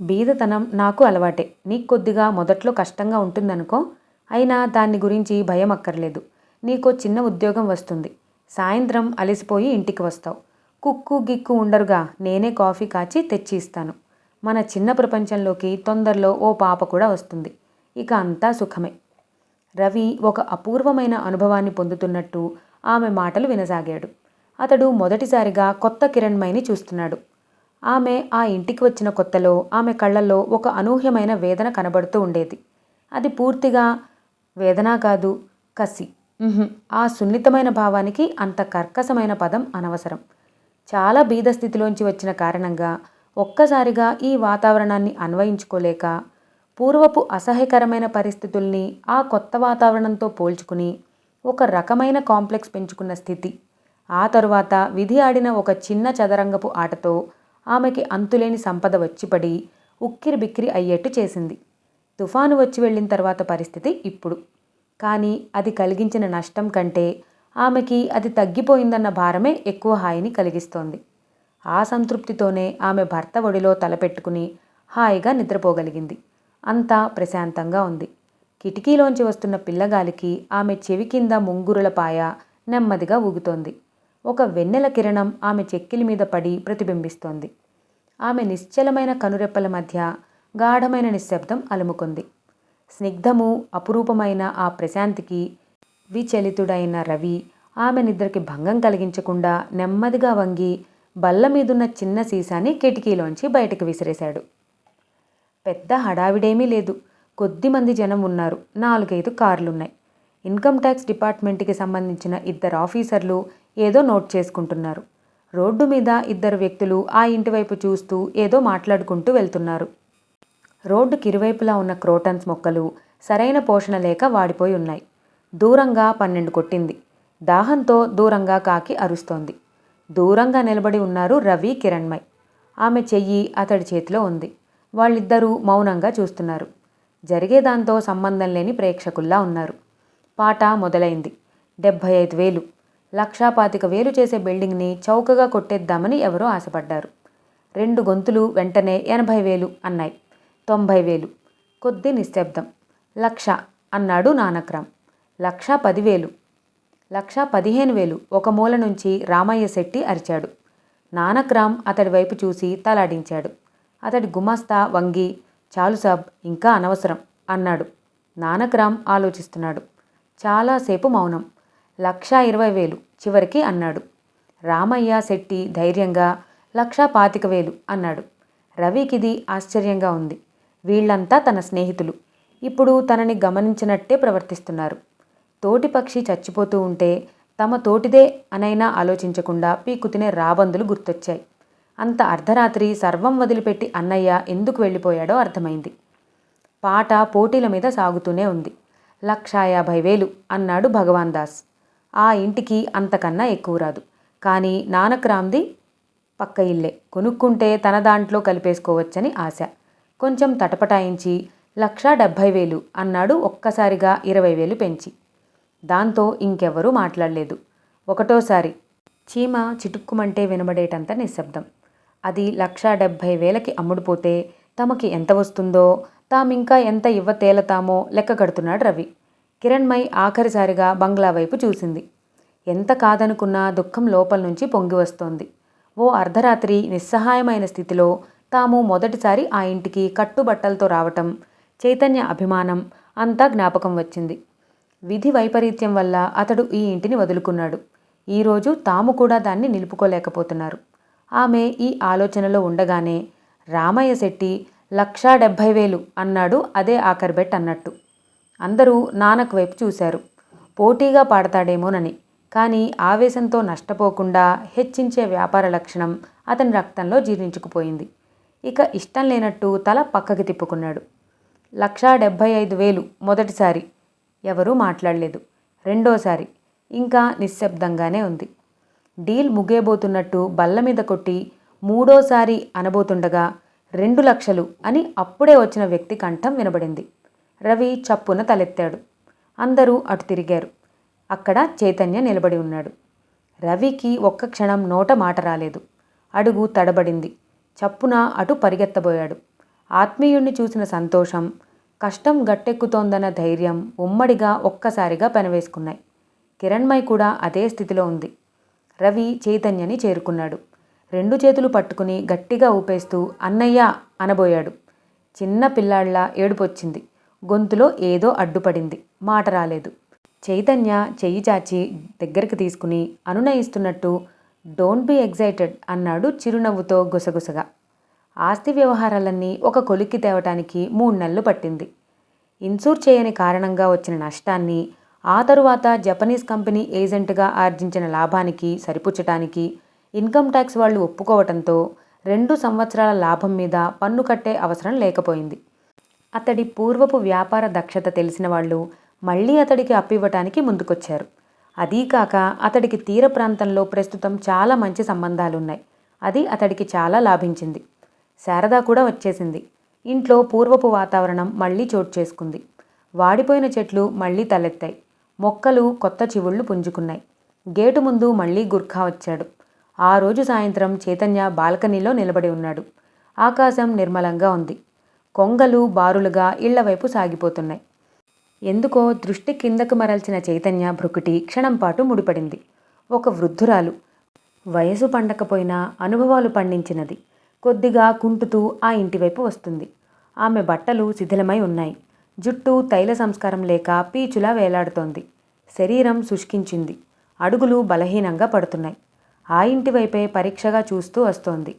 బీదతనం నాకు అలవాటే. నీకు కొద్దిగా మొదట్లో కష్టంగా ఉంటుందనుకో. అయినా దాన్ని గురించి భయం అక్కర్లేదు. నీకో చిన్న ఉద్యోగం వస్తుంది. సాయంత్రం అలసిపోయి ఇంటికి వస్తావు. కుక్కు గిక్కు ఉండరుగా, నేనే కాఫీ కాచి తెచ్చి ఇస్తాను. మన చిన్న ప్రపంచంలోకి తొందరలో ఓ పాప కూడా వస్తుంది. ఇక అంతా సుఖమే. రవి ఒక అపూర్వమైన అనుభవాన్ని పొందుతున్నట్టు ఆమె మాటలు వినసాగాడు. అతడు మొదటిసారిగా కొత్త కిరణ్మయిని చూస్తున్నాడు. ఆమె ఆ ఇంటికి వచ్చిన కొత్తలో ఆమె కళ్ళల్లో ఒక అనూహ్యమైన వేదన కనబడుతూ ఉండేది. అది పూర్తిగా వేదన కాదు, కసి. ఆ సున్నితమైన భావానికి అంత కర్కశమైన పదం అనవసరం. చాలా బీదస్థితిలోంచి వచ్చిన కారణంగా ఒక్కసారిగా ఈ వాతావరణాన్ని అన్వయించుకోలేక పూర్వపు అసహ్యకరమైన పరిస్థితుల్ని ఆ కొత్త వాతావరణంతో పోల్చుకుని ఒక రకమైన కాంప్లెక్స్ పెంచుకున్న స్థితి. ఆ తరువాత విధి ఆడిన ఒక చిన్న చదరంగపు ఆటతో ఆమెకి అంతులేని సంపద వచ్చిపడి ఉక్కిరి బిక్కిరి అయ్యేట్టు చేసింది. తుఫాను వచ్చి వెళ్ళిన తర్వాత పరిస్థితి ఇప్పుడు. కానీ అది కలిగించిన నష్టం కంటే ఆమెకి అది తగ్గిపోయిందన్న భారమే ఎక్కువ హాయిని కలిగిస్తోంది. ఆ సంతృప్తితోనే ఆమె భర్త ఒడిలో తలపెట్టుకుని హాయిగా నిద్రపోగలిగింది. అంతా ప్రశాంతంగా ఉంది. కిటికీలోంచి వస్తున్న పిల్లగాలికి ఆమె చెవి కింద ముంగురుల పాయ నెమ్మదిగా ఊగుతోంది. ఒక వెన్నెల కిరణం ఆమె చెక్కిలి మీద పడి ప్రతిబింబిస్తోంది. ఆమె నిశ్చలమైన కనురెప్పల మధ్య గాఢమైన నిశ్శబ్దం అలుముకుంది. స్నిగ్ధము అపురూపమైన ఆ ప్రశాంతికి విచలితుడైన రవి ఆమె నిద్రకి భంగం కలిగించకుండా నెమ్మదిగా వంగి బల్ల మీదున్న చిన్న సీసాని కిటికీలోంచి బయటకు విసిరేశాడు. పెద్ద హడావిడేమీ లేదు. కొద్దిమంది జనం ఉన్నారు. 4-5 కార్లున్నాయి. ఇన్కమ్ ట్యాక్స్ డిపార్ట్మెంట్కి సంబంధించిన 2 ఆఫీసర్లు ఏదో నోట్ చేసుకుంటున్నారు. రోడ్డు మీద 2 వ్యక్తులు ఆ ఇంటి వైపు చూస్తూ ఏదో మాట్లాడుకుంటూ వెళ్తున్నారు. రోడ్డుకి ఇరువైపులా ఉన్న క్రోటన్స్ మొక్కలు సరైన పోషణ లేక వాడిపోయి ఉన్నాయి. దూరంగా 12 కొట్టింది. దాహంతో దూరంగా కాకి అరుస్తోంది. దూరంగా నిలబడి ఉన్నారు రవి, కిరణ్మయ్. ఆమె చెయ్యి అతడి చేతిలో ఉంది. వాళ్ళిద్దరూ మౌనంగా చూస్తున్నారు. జరిగేదాంతో సంబంధం లేని ప్రేక్షకుల్లా ఉన్నారు. పాట మొదలైంది. 75,000, 1,25,000 చేసే బిల్డింగ్ని చౌకగా కొట్టేద్దామని ఎవరో ఆశపడ్డారు. 2 గొంతులు వెంటనే 80,000 అన్నాయి. 90,000. కొద్ది నిశ్శబ్దం. 1,00,000 అన్నాడు నానక్రామ్. 1,10,000, 1,15,000 ఒక మూల నుంచి రామయ్య శెట్టి అరిచాడు. నానక్రామ్ అతడి వైపు చూసి తలాడించాడు. అతడి గుమాస్తా వంగి, చాలు సాబ్, ఇంకా అనవసరం అన్నాడు. నానక్రామ్ ఆలోచిస్తున్నాడు. చాలాసేపు మౌనం. 1,20,000 చివరికి అన్నాడు. రామయ్య శెట్టి ధైర్యంగా 1,25,000 అన్నాడు. రవికిది ఆశ్చర్యంగా ఉంది. వీళ్లంతా తన స్నేహితులు. ఇప్పుడు తనని గమనించినట్టే ప్రవర్తిస్తున్నారు. తోటి పక్షి చచ్చిపోతూ ఉంటే తమ తోటిదే అనైనా ఆలోచించకుండా పీకుతినే రాబందులు గుర్తొచ్చాయి. అంత అర్ధరాత్రి సర్వం వదిలిపెట్టి అన్నయ్య ఎందుకు వెళ్ళిపోయాడో అర్థమైంది. పాట పోటీల మీద సాగుతూనే ఉంది. 1,50,000 అన్నాడు భగవాన్ దాస్. ఆ ఇంటికి అంతకన్నా ఎక్కువ రాదు. కానీ నానక్రామ్ది పక్క ఇల్లే. కొనుక్కుంటే తన దాంట్లో కలిపేసుకోవచ్చని ఆశ. కొంచెం తటపటాయించి 1,70,000 అన్నాడు ఒక్కసారిగా 20,000 పెంచి. దాంతో ఇంకెవరూ మాట్లాడలేదు. ఒకటోసారి చీమ చిటుక్కుమంటే వినబడేటంత నిశ్శబ్దం. అది 1,70,000కి అమ్ముడుపోతే తమకి ఎంత వస్తుందో, తామింకా ఎంత ఇవ్వ తేలతామో లెక్క కడుతున్నాడు రవి. కిరణ్మయ్ ఆఖరిసారిగా బంగ్లా వైపు చూసింది. ఎంత కాదనుకున్నా దుఃఖం లోపల నుంచి పొంగి వస్తోంది. ఓ అర్ధరాత్రి నిస్సహాయమైన స్థితిలో తాము మొదటిసారి ఆ ఇంటికి కట్టుబట్టలతో రావటం, చైతన్య అభిమానం అంతా జ్ఞాపకం వచ్చింది. విధి వైపరీత్యం వల్ల అతడు ఈ ఇంటిని వదులుకున్నాడు. ఈరోజు తాము కూడా దాన్ని నిలుపుకోలేకపోతున్నారు. ఆమె ఈ ఆలోచనలో ఉండగానే రామయ్య శెట్టి 1,70,000 అన్నాడు. అదే ఆఖరి బెట్ అన్నట్టు. అందరూ నానక్ వైపు చూశారు. పోటీగా పాడతాడేమోనని. కానీ ఆవేశంతో నష్టపోకుండా హెచ్చించే వ్యాపార లక్షణం అతని రక్తంలో జీర్ణించుకుపోయింది. ఇక ఇష్టం లేనట్టు తల పక్కకి తిప్పుకున్నాడు. 1,75,000 మొదటిసారి. ఎవరూ మాట్లాడలేదు. రెండోసారి. ఇంకా నిశ్శబ్దంగానే ఉంది. డీల్ ముగ్గేబోతున్నట్టు బల్ల మీద కొట్టి మూడోసారి అనబోతుండగా 2,00,000 అని అప్పుడే వచ్చిన వ్యక్తి కంఠం వినబడింది. రవి చప్పున తలెత్తాడు. అందరూ అటు తిరిగారు. అక్కడ చైతన్య నిలబడి ఉన్నాడు. రవికి ఒక్క క్షణం నోట మాట రాలేదు. అడుగు తడబడింది. చప్పున అటు పరిగెత్తబోయాడు. ఆత్మీయుణ్ణి చూసిన సంతోషం, కష్టం గట్టెక్కుతోందన్న ధైర్యం ఉమ్మడిగా ఒక్కసారిగా పెనవేసుకున్నాయి. కిరణ్మయ్ కూడా అదే స్థితిలో ఉంది. రవి చైతన్యని చేరుకున్నాడు. 2 చేతులు పట్టుకుని గట్టిగా ఊపేస్తూ అన్నయ్య అనబోయాడు. చిన్న పిల్లాళ్లా ఏడుపొచ్చింది. గొంతులో ఏదో అడ్డుపడింది. మాట రాలేదు. చైతన్య చెయ్యి చాచి దగ్గరికి తీసుకుని అనునయిస్తున్నట్టు డోంట్ బీ ఎగ్జైటెడ్ అన్నాడు చిరునవ్వుతో గుసగుసగా. ఆస్తి వ్యవహారాలన్నీ ఒక కొలిక్కి తేవటానికి 3 నెలలు పట్టింది. ఇన్సూర్ చేయని కారణంగా వచ్చిన నష్టాన్ని ఆ తరువాత జపనీస్ కంపెనీ ఏజెంట్గా ఆర్జించిన లాభానికి సరిపుచ్చటానికి ఇన్కమ్ ట్యాక్స్ వాళ్ళు ఒప్పుకోవటంతో 2 సంవత్సరాల లాభం మీద పన్ను కట్టే అవసరం లేకపోయింది. అతడి పూర్వపు వ్యాపార దక్షత తెలిసిన వాళ్ళు మళ్ళీ అతడికి అప్పివ్వటానికి ముందుకొచ్చారు. అదీకాక అతడికి తీర ప్రాంతంలో ప్రస్తుతం చాలా మంచి సంబంధాలున్నాయి. అది అతడికి చాలా లాభించింది. శారద కూడా వచ్చేసింది. ఇంట్లో పూర్వపు వాతావరణం మళ్ళీ చోటు చేసుకుంది. వాడిపోయిన చెట్లు మళ్ళీ తలెత్తాయి. మొక్కలు కొత్త చివుళ్ళు పుంజుకున్నాయి. గేటు ముందు మళ్ళీ గుర్ఖా వచ్చాడు. ఆ రోజు సాయంత్రం చైతన్య బాల్కనీలో నిలబడి ఉన్నాడు. ఆకాశం నిర్మలంగా ఉంది. కొంగలు బారులుగా ఇళ్లవైపు సాగిపోతున్నాయి. ఎందుకో దృష్టి కిందకు మరల్చిన చైతన్య భ్రుకుటి క్షణంపాటు ముడిపడింది. ఒక వృద్ధురాలు, వయసు పండకపోయినా అనుభవాలు పండించినది, కొద్దిగా కుంటుతూ ఆ ఇంటివైపు వస్తుంది. ఆమె బట్టలు శిథిలమై ఉన్నాయి. జుట్టు తైల సంస్కారం లేక పీచులా వేలాడుతోంది. శరీరం శుష్కించింది. అడుగులు బలహీనంగా పడుతున్నాయి. ఆ ఇంటివైపే పరీక్షగా చూస్తూ వస్తోంది.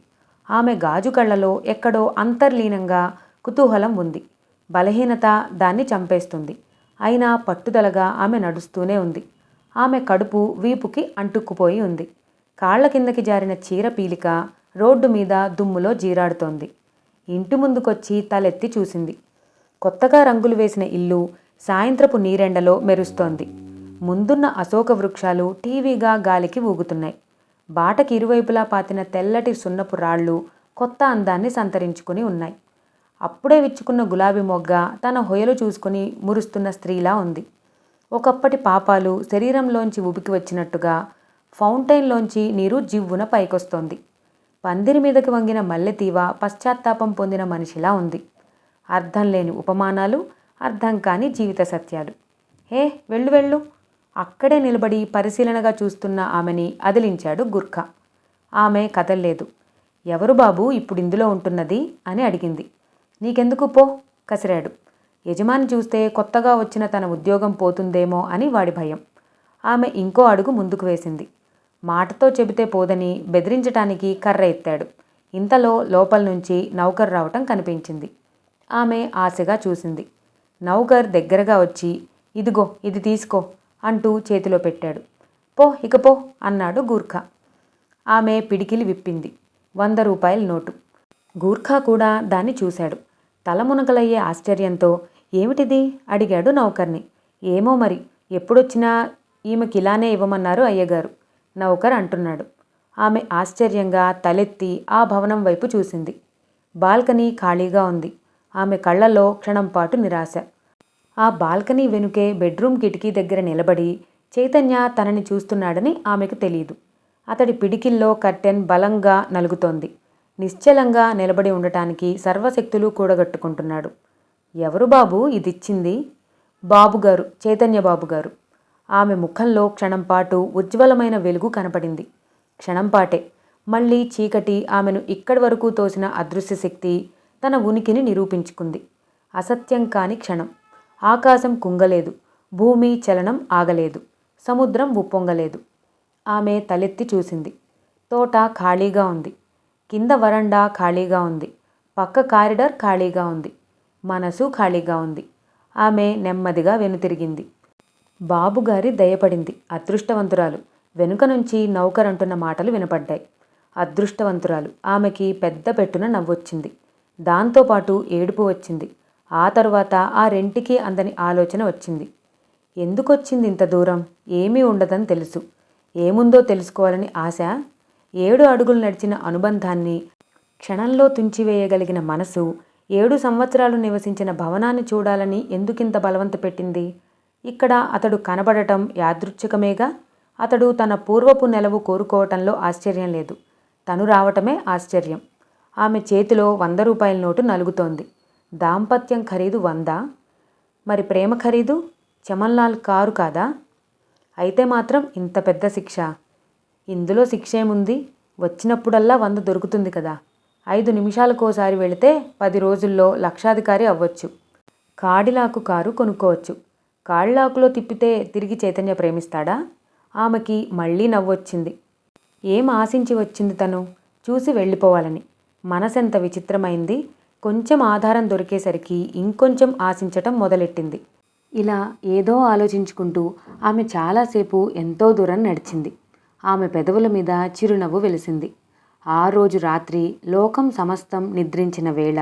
ఆమె గాజు కళ్ళలో ఎక్కడో అంతర్లీనంగా కుతూహలం ఉంది. బలహీనత దాన్ని చంపేస్తుంది. అయినా పట్టుదలగా ఆమె నడుస్తూనే ఉంది. ఆమె కడుపు వీపుకి అంటుక్కుపోయి ఉంది. కాళ్ల కిందకి జారిన చీర పీలిక రోడ్డు మీద దుమ్ములో జీరాడుతోంది. ఇంటి ముందుకొచ్చి తలెత్తి చూసింది. కొత్తగా రంగులు వేసిన ఇల్లు సాయంత్రపు నీరెండలో మెరుస్తోంది. ముందున్న అశోక వృక్షాలు టీవీగా గాలికి ఊగుతున్నాయి. బాటకి ఇరువైపులా పాతిన తెల్లటి సున్నపు రాళ్ళు కొత్త అందాన్ని సంతరించుకుని ఉన్నాయి. అప్పుడే విచ్చుకున్న గులాబీ మొగ్గ తన హొయలు చూసుకుని మురుస్తున్న స్త్రీలా ఉంది. ఒకప్పటి పాపాలు శరీరంలోంచి ఉబికి వచ్చినట్టుగా ఫౌంటైన్లోంచి నీరు జివ్వున పైకొస్తోంది. పందిరి మీదకి వంగిన మల్లెతీవ పశ్చాత్తాపం పొందిన మనిషిలా ఉంది. అర్థం లేని ఉపమానాలు, అర్థం కాని జీవిత సత్యాలు. హే వెళ్ళు వెళ్ళు! అక్కడే నిలబడి పరిశీలనగా చూస్తున్న ఆమెని అదిలించాడు గుర్ఖా. ఆమె కదల్లేదు. ఎవరు బాబు ఇప్పుడిందులో ఉంటున్నది అని అడిగింది. నీకెందుకు పో కసిరాడు. యజమాని చూస్తే కొత్తగా వచ్చిన తన ఉద్యోగం పోతుందేమో అని వాడి భయం. ఆమె ఇంకో అడుగు ముందుకు వేసింది. మాటతో చెబితే పోదని బెదిరించటానికి కర్ర ఎత్తాడు. ఇంతలో లోపల నుంచి నౌకర్ రావటం కనిపించింది. ఆమె ఆశగా చూసింది. నౌకర్ దగ్గరగా వచ్చి ఇదిగో ఇది తీసుకో అంటూ చేతిలో పెట్టాడు. పో ఇక పో అన్నాడు గూర్ఖా. ఆమె పిడికిలి విప్పింది. 100 రూపాయల నోటు. గూర్ఖా కూడా దాన్ని చూశాడు. తలమునకలయ్యే ఆశ్చర్యంతో ఏమిటిది అడిగాడు నౌకర్ని. ఏమో మరి, ఎప్పుడొచ్చినా ఈమెకిలానే ఇవ్వమన్నారు అయ్యగారు నౌకర్ అంటున్నాడు. ఆమె ఆశ్చర్యంగా తలెత్తి ఆ భవనం వైపు చూసింది. బాల్కనీ ఖాళీగా ఉంది. ఆమె కళ్ళల్లో క్షణంపాటు నిరాశ. ఆ బాల్కనీ వెనుకే బెడ్రూమ్ కిటికీ దగ్గర నిలబడి చైతన్య తనని చూస్తున్నాడని ఆమెకు తెలియదు. అతడి పిడికిల్లో కర్టెన్ బలంగా నలుగుతోంది. నిశ్చలంగా నిలబడి ఉండటానికి సర్వశక్తులు కూడగట్టుకుంటున్నాడు. ఎవరు బాబు ఇదిచ్చింది? బాబుగారు, చైతన్య బాబుగారు. ఆమె ముఖంలో క్షణంపాటు ఉజ్వలమైన వెలుగు కనపడింది. క్షణంపాటే మళ్ళీ చీకటి ఆమెను ఇక్కడి వరకు తోసిన అదృశ్య శక్తి తన ఉనికిని నిరూపించుకుంది. అసత్యం కాని క్షణం. ఆకాశం కుంగలేదు. భూమి చలనం ఆగలేదు. సముద్రం ఉప్పొంగలేదు. ఆమె తలెత్తి చూసింది. తోట ఖాళీగా ఉంది. కింద వరండా ఖాళీగా ఉంది. పక్క కారిడార్ ఖాళీగా ఉంది. మనసు ఖాళీగా ఉంది. ఆమె నెమ్మదిగా వెనుతిరిగింది. బాబుగారి దయపడింది. అదృష్టవంతురాలు. వెనుక నుంచి నౌకర్ అంటున్న మాటలు వినపడ్డాయి. అదృష్టవంతురాలు. ఆమెకి పెద్ద పెట్టున నవ్వొచ్చింది. దాంతోపాటు ఏడుపు వచ్చింది. ఆ తరువాత ఆ రెంటికి అందని ఆలోచన వచ్చింది. ఎందుకొచ్చింది ఇంత దూరం? ఏమీ ఉండదని తెలుసు. ఏముందో తెలుసుకోవాలని ఆశ. 7 అడుగులు నడిచిన అనుబంధాన్ని క్షణంలో తుంచివేయగలిగిన మనసు 7 సంవత్సరాలు నివసించిన భవనాన్ని చూడాలని ఎందుకింత బలవంత పెట్టింది? ఇక్కడ అతడు కనబడటం యాదృచ్ఛికమేగా. అతడు తన పూర్వపు నెలవు కోరుకోవటంలో ఆశ్చర్యం లేదు. తను రావటమే ఆశ్చర్యం. ఆమె చేతిలో 100 రూపాయల నోటు నలుగుతోంది. దాంపత్యం ఖరీదు 100. మరి ప్రేమ ఖరీదు? చమన్లాల్ కారు కాదా? అయితే మాత్రం ఇంత పెద్ద శిక్ష. ఇందులో శిక్షేముంది? వచ్చినప్పుడల్లా 100 దొరుకుతుంది కదా. 5 నిమిషాలకోసారి వెళితే 10 రోజుల్లో లక్షాధికారి అవ్వచ్చు. కాడిలాకు కారు కొనుక్కోవచ్చు. కాళ్ళాకులో తిప్పితే తిరిగి చైతన్య ప్రేమిస్తాడా? ఆమెకి మళ్ళీ నవ్వొచ్చింది. ఏం ఆశించి వచ్చింది తను? చూసి వెళ్ళిపోవాలని. మనసెంత విచిత్రమైంది. కొంచెం ఆధారం దొరికేసరికి ఇంకొంచెం ఆశించటం మొదలెట్టింది. ఇలా ఏదో ఆలోచించుకుంటూ ఆమె చాలాసేపు ఎంతో దూరం నడిచింది. ఆమె పెదవుల మీద చిరునవ్వు వెలిసింది. ఆ రోజు రాత్రి లోకం సమస్తం నిద్రించిన వేళ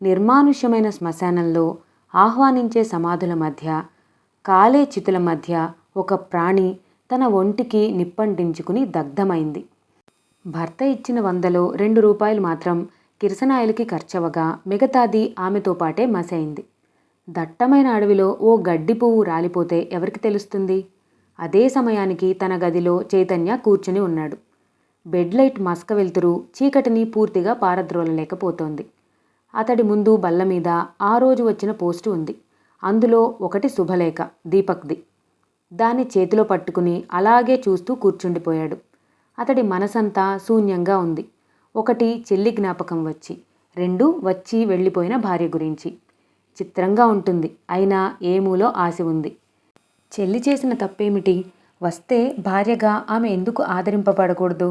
నిర్మానుష్యమైన శ్మశానంలో ఆహ్వానించే సమాధుల మధ్య, కాలే చితుల మధ్య ఒక ప్రాణి తన ఒంటికి నిప్పంటించుకుని దగ్ధమైంది. భర్త ఇచ్చిన 100లో 2 రూపాయలు మాత్రం కిరసనాయిలకి ఖర్చవగా మిగతాది ఆమెతో పాటే మసైంది. దట్టమైన అడవిలో ఓ గడ్డి పువ్వు రాలిపోతే ఎవరికి తెలుస్తుంది? అదే సమయానికి తన గదిలో చైతన్య కూర్చుని ఉన్నాడు. బెడ్ లైట్ మసక వెలుతురు చీకటిని పూర్తిగా పారద్రోలలేకపోతోంది. అతడి ముందు బల్ల మీద ఆ రోజు వచ్చిన పోస్టు ఉంది. అందులో ఒకటి శుభలేఖ, దీపక్ది. దాన్ని చేతిలో పట్టుకుని అలాగే చూస్తూ కూర్చుండిపోయాడు. అతడి మనసంతా శూన్యంగా ఉంది. ఒకటి చెల్లి జ్ఞాపకం వచ్చి, 2 వచ్చి వెళ్ళిపోయిన భార్య గురించి. చిత్రంగా ఉంటుంది, అయినా ఏమూలో ఆశ ఉంది. చెల్లి చేసిన తప్పేమిటి? వస్తే భార్యగా ఆమె ఎందుకు ఆదరింపబడకూడదు?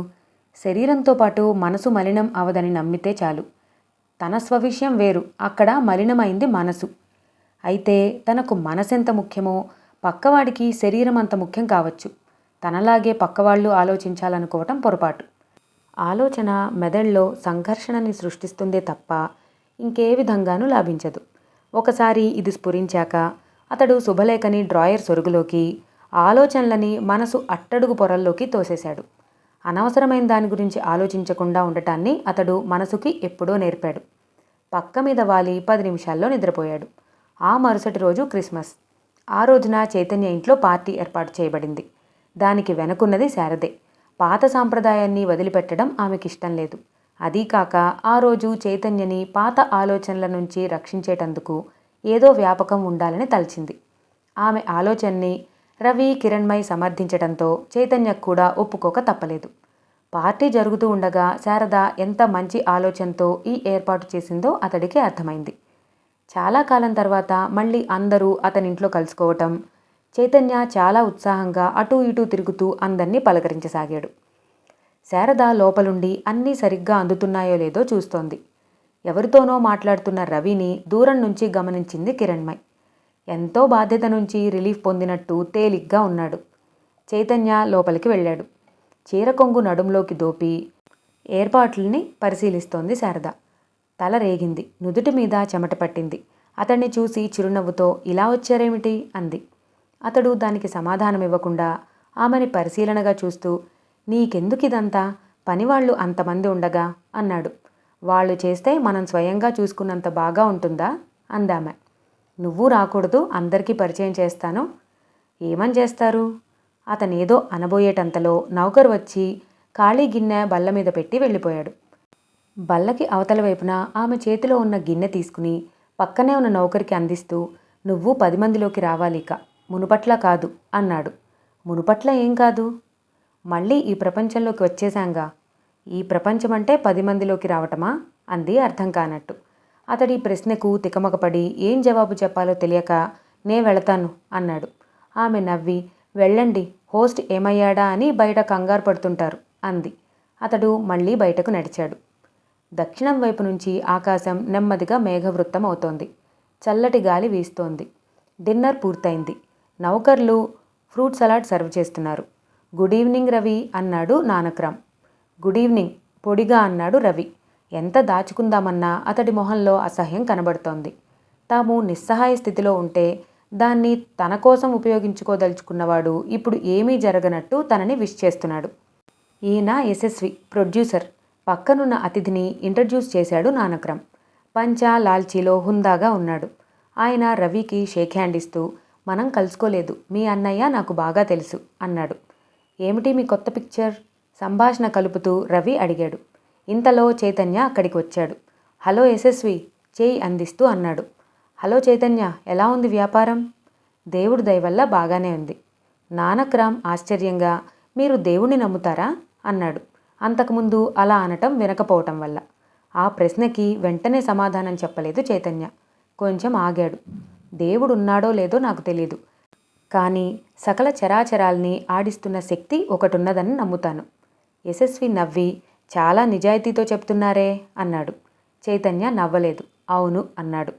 శరీరంతో పాటు మనసు మలినం అవదని నమ్మితే చాలు. తన స్వవిషయం వేరు, అక్కడ మలినమైంది మనసు. అయితే తనకు మనసెంత ముఖ్యమో పక్కవాడికి శరీరం అంత ముఖ్యం కావచ్చు. తనలాగే పక్కవాళ్ళు ఆలోచించాలనుకోవటం పొరపాటు. ఆలోచన మెదడులో సంఘర్షణని సృష్టిస్తుందే తప్ప ఇంకే విధంగానూ లాభించదు. ఒకసారి ఇది స్ఫురించాక అతడు శుభలేఖని డ్రాయర్ సొరుగులోకి, ఆలోచనలని మనసు అట్టడుగు పొరల్లోకి తోసేశాడు. అనవసరమైన దాని గురించి ఆలోచించకుండా ఉండటాన్ని అతడు మనసుకి ఎప్పుడో నేర్పాడు. పక్క మీద వాలి 10 నిమిషాల్లో నిద్రపోయాడు. ఆ మరుసటి రోజు క్రిస్మస్. ఆ రోజున చైతన్య ఇంట్లో పార్టీ ఏర్పాటు చేయబడింది. దానికి వెనకున్నది శారదే. పాత సాంప్రదాయాన్ని వదిలిపెట్టడం ఆమెకిష్టం లేదు. అదీకాక ఆ రోజు చైతన్యని పాత ఆలోచనల నుంచి రక్షించేటందుకు ఏదో వ్యాపకం ఉండాలని తలచింది. ఆమె ఆలోచనని రవి, కిరణ్మయ్ సమర్థించడంతో చైతన్యకు కూడా ఒప్పుకోక తప్పలేదు. పార్టీ జరుగుతూ ఉండగా శారద ఎంత మంచి ఆలోచనతో ఈ ఏర్పాటు చేసిందో అతడికి అర్థమైంది. చాలా కాలం తర్వాత మళ్ళీ అందరూ అతనింట్లో కలుసుకోవటం, చైతన్య చాలా ఉత్సాహంగా అటూ ఇటూ తిరుగుతూ అందర్నీ పలకరించసాగాడు. శారద లోపలుండి అన్నీ సరిగ్గా అందుతున్నాయో లేదో చూస్తోంది. ఎవరితోనో మాట్లాడుతున్న రవిని దూరం నుంచి గమనించింది కిరణ్మయ్. ఎంతో బాధ్యత నుంచి రిలీఫ్ పొందినట్టు తేలిగ్గా ఉన్నాడు. చైతన్య లోపలికి వెళ్ళాడు. చీర కొంగు నడుంలోకి దోపి ఏర్పాట్లని పరిశీలిస్తోంది శారద. తల రేగింది, నుదుటి మీద చెమట పట్టింది. అతన్ని చూసి చిరునవ్వుతో ఇలా వచ్చారేమిటి అంది. అతడు దానికి సమాధానమివ్వకుండా ఆమెని పరిశీలనగా చూస్తూ, నీకెందుకిదంతా? పనివాళ్ళు అంతమంది ఉండగా అన్నాడు. వాళ్ళు చేస్తే మనం స్వయంగా చూసుకున్నంత బాగా ఉంటుందా అందామె. నువ్వు రాకూడదు, అందరికీ పరిచయం చేస్తాను. ఏమని చేస్తారు? అతనేదో అనబోయేటంతలో నౌకరు వచ్చి ఖాళీ గిన్నె బల్ల మీద పెట్టి వెళ్ళిపోయాడు. బల్లకి అవతల వైపున ఆమె చేతిలో ఉన్న గిన్నె తీసుకుని పక్కనే ఉన్న నౌకరికి అందిస్తూ, నువ్వు 10 మందిలోకి రావాలిక, మునుపట్లా కాదు అన్నాడు. మునుపట్ల ఏం కాదు? మళ్ళీ ఈ ప్రపంచంలోకి వచ్చేశాంగా. ఈ ప్రపంచమంటే 10 మందిలోకి రావటమా అంది అర్థం కానట్టు. అతడి ప్రశ్నకు తికమకపడి ఏం జవాబు చెప్పాలో తెలియక, నే వెళతాను అన్నాడు. ఆమె నవ్వి, వెళ్ళండి, హోస్ట్ ఏమయ్యాడా అని బయట కంగారు పడుతుంటారు అంది. అతడు మళ్ళీ బయటకు నడిచాడు. దక్షిణం వైపు నుంచి ఆకాశం నెమ్మదిగా మేఘవృత్తం అవుతోంది. చల్లటి గాలి వీస్తోంది. డిన్నర్ పూర్తయింది. నౌకర్లు ఫ్రూట్ సలాడ్ సర్వ్ చేస్తున్నారు. గుడ్ ఈవినింగ్ రవి అన్నాడు నానక్రామ్. గుడ్ ఈవినింగ్ పొడిగా అన్నాడు రవి. ఎంత దాచుకుందామన్నా అతడి మొహంలో అసహ్యం కనబడుతోంది. తాము నిస్సహాయ స్థితిలో ఉంటే దాన్ని తన కోసం ఉపయోగించుకోదలుచుకున్నవాడు ఇప్పుడు ఏమీ జరగనట్టు తనని విష్ చేస్తున్నాడు. ఈయన యశస్వి, ప్రొడ్యూసర్. పక్కనున్న అతిథిని ఇంట్రడ్యూస్ చేశాడు నానక్రామ్. పంచా లాల్చీలో హుందాగా ఉన్నాడు. ఆయన రవికి షేక్ హ్యాండ్ ఇస్తూ, మనం కలుసుకోలేదు, మీ అన్నయ్య నాకు బాగా తెలుసు అన్నాడు. ఏమిటి మీ కొత్త పిక్చర్? సంభాషణ కలుపుతూ రవి అడిగాడు. ఇంతలో చైతన్య అక్కడికి వచ్చాడు. హలో యశస్వి, చేయి అందిస్తూ అన్నాడు. హలో చైతన్య, ఎలా ఉంది వ్యాపారం? దేవుడి దయవల్ల బాగానే ఉంది. నానక్రామ్ ఆశ్చర్యంగా, మీరు దేవుణ్ణి నమ్ముతారా అన్నాడు. అంతకుముందు అలా అనటం వినకపోవటం వల్ల. ఆ ప్రశ్నకి వెంటనే సమాధానం చెప్పలేదు చైతన్య. కొంచెం ఆగాడు. దేవుడున్నాడో లేదో నాకు తెలీదు, కానీ సకల చరాచరాల్ని ఆడిస్తున్న శక్తి ఒకటున్నదని నమ్ముతాను. యశస్వి నవ్వి, చాలా నిజాయితీతో చెప్తున్నారే అన్నాడు. చైతన్య నవ్వలేదు. అవును అన్నాడు.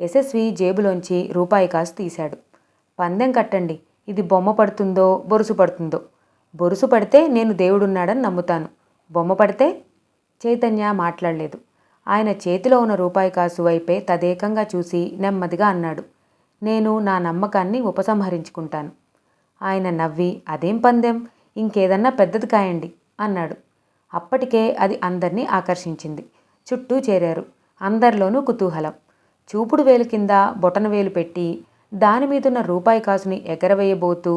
యశస్వి జేబులోంచి రూపాయి కాసు తీశాడు. పందెం కట్టండి, ఇది బొమ్మ పడుతుందో బొరుసు పడుతుందో. బొరుసు పడితే నేను దేవుడున్నాడని నమ్ముతాను, బొమ్మ పడితే? చైతన్య మాట్లాడలేదు. ఆయన చేతిలో ఉన్న రూపాయి కాసు వైపే తదేకంగా చూసి నెమ్మదిగా అన్నాడు, నేను నా నమ్మకాన్ని ఉపసంహరించుకుంటాను. ఆయన నవ్వి, అదేం పందెం, ఇంకేదన్నా పెద్దది కాయండి అన్నాడు. అప్పటికే అది అందర్నీ ఆకర్షించింది. చుట్టూ చేరారు. అందరిలోనూ కుతూహలం. చూపుడు వేలు కింద బొటనవేలు పెట్టి దానిమీదున్న రూపాయి కాసుని ఎగరవేయబోతూ,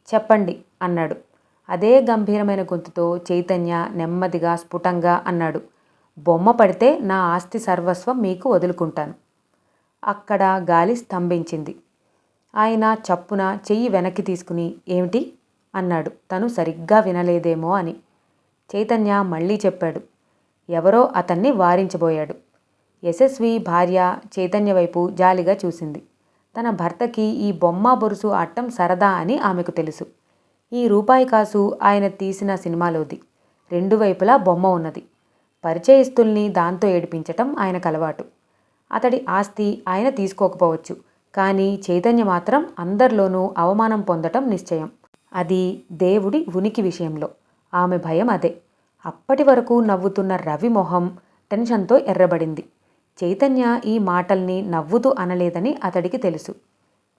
చెప్పండి అన్నాడు. అదే గంభీరమైన గొంతుతో చైతన్య నెమ్మదిగా స్ఫుటంగా అన్నాడు, బొమ్మ పడితే నా ఆస్తి సర్వస్వం మీకు వదులుకుంటాను. అక్కడ గాలి స్తంభించింది. ఆయన చప్పున చెయ్యి వెనక్కి తీసుకుని, ఏమిటి అన్నాడు, తను సరిగ్గా వినలేదేమో అని. చైతన్య మళ్ళీ చెప్పాడు. ఎవరో అతన్ని వారించబోయాడు. యశస్వి భార్య చైతన్య వైపు జాలిగా చూసింది. తన భర్తకి ఈ బొమ్మ బొరుసు ఆడటం సరదా అని ఆమెకు తెలుసు. ఈ రూపాయి కాసు ఆయన తీసిన సినిమాలోది. రెండు వైపులా బొమ్మ ఉన్నది. పరిచయస్తుల్ని దాంతో ఏడిపించటం ఆయనకు అలవాటు. అతడి ఆస్తి ఆయన తీసుకోకపోవచ్చు, కానీ చైతన్య మాత్రం అందరిలోనూ అవమానం పొందటం నిశ్చయం. అది దేవుడి ఉనికి విషయంలో. ఆమె భయం అదే. అప్పటి వరకు నవ్వుతున్న రవి మొహం టెన్షన్తో ఎర్రబడింది. చైతన్య ఈ మాటల్ని నవ్వుతూ అనలేదని అతడికి తెలుసు.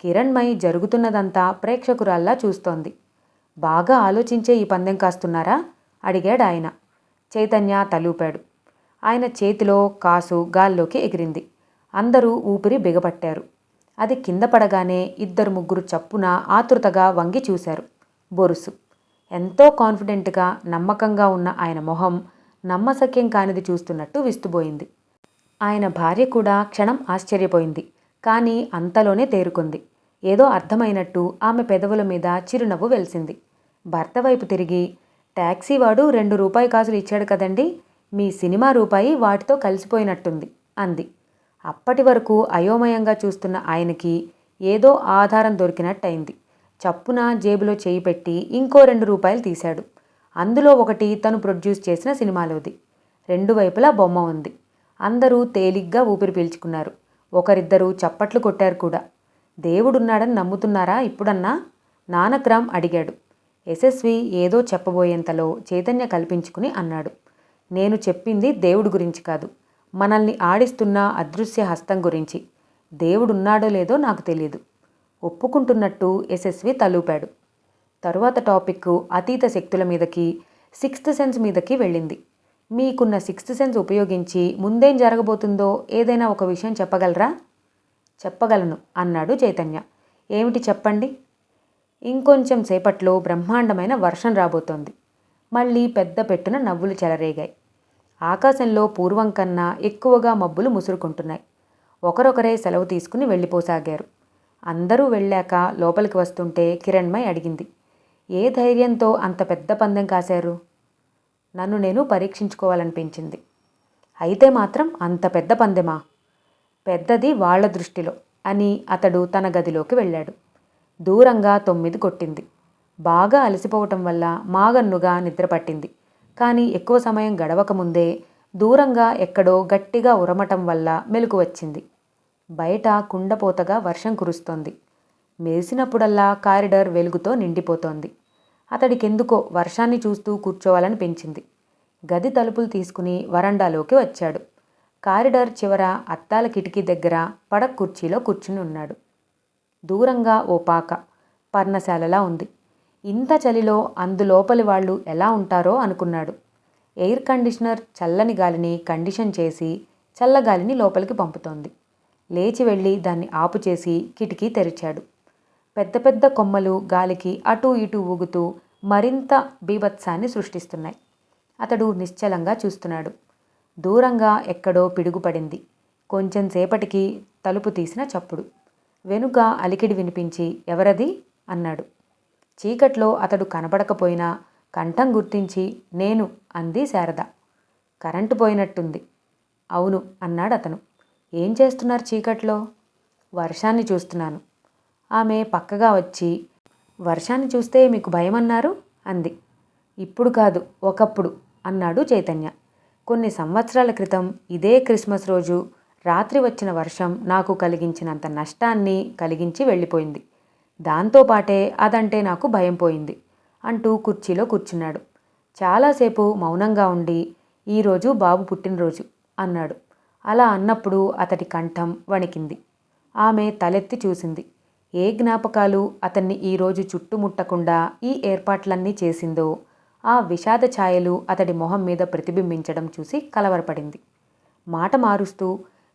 కిరణ్మయి జరుగుతున్నదంతా ప్రేక్షకురాల్లా చూస్తోంది. బాగా ఆలోచించే ఈ పందెం కాస్తున్నారా అడిగాడు ఆయన. చైతన్య తలూపాడు. ఆయన చేతిలో కాసు గాల్లోకి ఎగిరింది. అందరూ ఊపిరి బిగపట్టారు. అది కింద పడగానే ఇద్దరు ముగ్గురు చప్పున ఆతృతగా వంగి చూశారు. బొరుసు. ఎంతో కాన్ఫిడెంట్గా నమ్మకంగా ఉన్న ఆయన మొహం నమ్మశక్యం కానిది చూస్తున్నట్టు విస్తుబోయింది. ఆయన భార్య కూడా క్షణం ఆశ్చర్యపోయింది. కానీ అంతలోనే తేరుకుంది. ఏదో అర్థమైనట్టు ఆమె పెదవుల మీద చిరునవ్వు వెలిసింది. భర్త వైపు తిరిగి, టాక్సీవాడు 2 రూపాయి కాసులు ఇచ్చాడు కదండి, మీ సినిమా రూపాయి వాటితో కలిసిపోయినట్టుంది అంది. అప్పటి వరకు అయోమయంగా చూస్తున్న ఆయనకి ఏదో ఆధారం దొరికినట్టయింది. చప్పున జేబులో చేయి పెట్టి ఇంకో 2 రూపాయలు తీశాడు. అందులో ఒకటి తను ప్రొడ్యూస్ చేసిన సినిమాలోది. రెండు వైపులా బొమ్మ ఉంది. అందరూ తేలిగ్గా ఊపిరి పీల్చుకున్నారు. ఒకరిద్దరూ చప్పట్లు కొట్టారు కూడా. దేవుడున్నాడని నమ్ముతున్నారా ఇప్పుడన్నా? నానక్రామ్ అడిగాడు. యశస్వి ఏదో చెప్పబోయేంతలో చైతన్య కల్పించుకుని అన్నాడు, నేను చెప్పింది దేవుడి గురించి కాదు, మనల్ని ఆడిస్తున్న అదృశ్య హస్తం గురించి. దేవుడున్నాడో లేదో నాకు తెలియదు. ఒప్పుకుంటున్నట్టు యశస్వి తలూపాడు. తరువాత టాపిక్ అతీత శక్తుల మీదకి, సిక్స్త్ సెన్స్ మీదకి వెళ్ళింది. మీకున్న సిక్స్త్ సెన్స్ ఉపయోగించి ముందేం జరగబోతుందో ఏదైనా ఒక విషయం చెప్పగలరా? చెప్పగలను అన్నాడు చైతన్య. ఏమిటి చెప్పండి. ఇంకొంచెం సేపట్లో బ్రహ్మాండమైన వర్షం రాబోతోంది. మళ్ళీ పెద్ద పెట్టున నవ్వులు చెలరేగాయి. ఆకాశంలో పూర్వం కన్నా ఎక్కువగా మబ్బులు ముసురుకుంటున్నాయి. ఒకరొకరే సెలవు తీసుకుని వెళ్ళిపోసాగారు. అందరూ వెళ్ళాక లోపలికి వస్తుంటే కిరణ్మయి అడిగింది, ఏ ధైర్యంతో అంత పెద్ద పందెం కాశారు? నన్ను నేను పరీక్షించుకోవాలనిపించింది. అయితే మాత్రం అంత పెద్ద పందెమా? పెద్దది వాళ్ల దృష్టిలో అని అతడు తన గదిలోకి వెళ్ళాడు. దూరంగా 9 కొట్టింది. బాగా అలసిపోవటం వల్ల మాగన్నుగా నిద్రపట్టింది. కానీ ఎక్కువ సమయం గడవకముందే దూరంగా ఎక్కడో గట్టిగా ఉరమటం వల్ల మెలకు వచ్చింది. బయట కుండపోతగా వర్షం కురుస్తోంది. మెరిసినప్పుడల్లా కారిడార్ వెలుగుతో నిండిపోతోంది. అతడికెందుకో వర్షాన్ని చూస్తూ కూర్చోవాలనిపించింది. గది తలుపులు తీసుకుని వరండాలోకి వచ్చాడు. కారిడార్ చివర అద్దాల కిటికీ దగ్గర పడక కుర్చీలో కూర్చుని ఉన్నాడు. దూరంగా ఓ పాక పర్ణశాలలా ఉంది. ఇంత చలిలో అందులోపలి వాళ్ళు ఎలా ఉంటారో అనుకున్నాడు. ఎయిర్ కండిషనర్ చల్లని గాలిని కండిషన్ చేసి చల్లగాలిని లోపలికి పంపుతోంది. లేచి వెళ్ళి దాన్ని ఆపు చేసి కిటికీ తెరిచాడు. పెద్ద పెద్ద కొమ్మలు గాలికి అటూ ఇటూ ఊగుతూ మరింత బీభత్సాన్ని సృష్టిస్తున్నాయి. అతడు నిశ్చలంగా చూస్తున్నాడు. దూరంగా ఎక్కడో పిడుగుపడింది. కొంచెం సేపటికి తలుపు తీసిన చప్పుడు. వెనుక అలికిడి వినిపించి, ఎవరది అన్నాడు. చీకట్లో అతడు కనపడకపోయినా కంఠం గుర్తించి, నేను అంది శారద. కరెంటు పోయినట్టుంది. అవును అన్నాడు అతను. ఏం చేస్తున్నారు చీకట్లో? వర్షాన్ని చూస్తున్నాను. ఆమె పక్కగా వచ్చి, వర్షాన్ని చూస్తే మీకు భయమన్నారు అంది. ఇప్పుడు కాదు, ఒకప్పుడు అన్నాడు చైతన్య. కొన్ని సంవత్సరాల క్రితం ఇదే క్రిస్మస్ రోజు రాత్రి వచ్చిన వర్షం నాకు కలిగించినంత నష్టాన్ని కలిగించి వెళ్ళిపోయింది. దాంతోపాటే అదంటే నాకు భయం పోయింది అంటూ కుర్చీలో కూర్చున్నాడు. చాలాసేపు మౌనంగా ఉండి, ఈరోజు బాబు పుట్టినరోజు అన్నాడు. అలా అన్నప్పుడు అతడి కంఠం వణికింది. ఆమె తలెత్తి చూసింది. ఏ జ్ఞాపకాలు అతన్ని ఈరోజు చుట్టుముట్టకుండా ఈ ఏర్పాట్లన్నీ చేసిందో ఆ విషాద ఛాయలు అతడి మొహం మీద ప్రతిబింబించడం చూసి కలవరపడింది. మాట మారుస్తూ,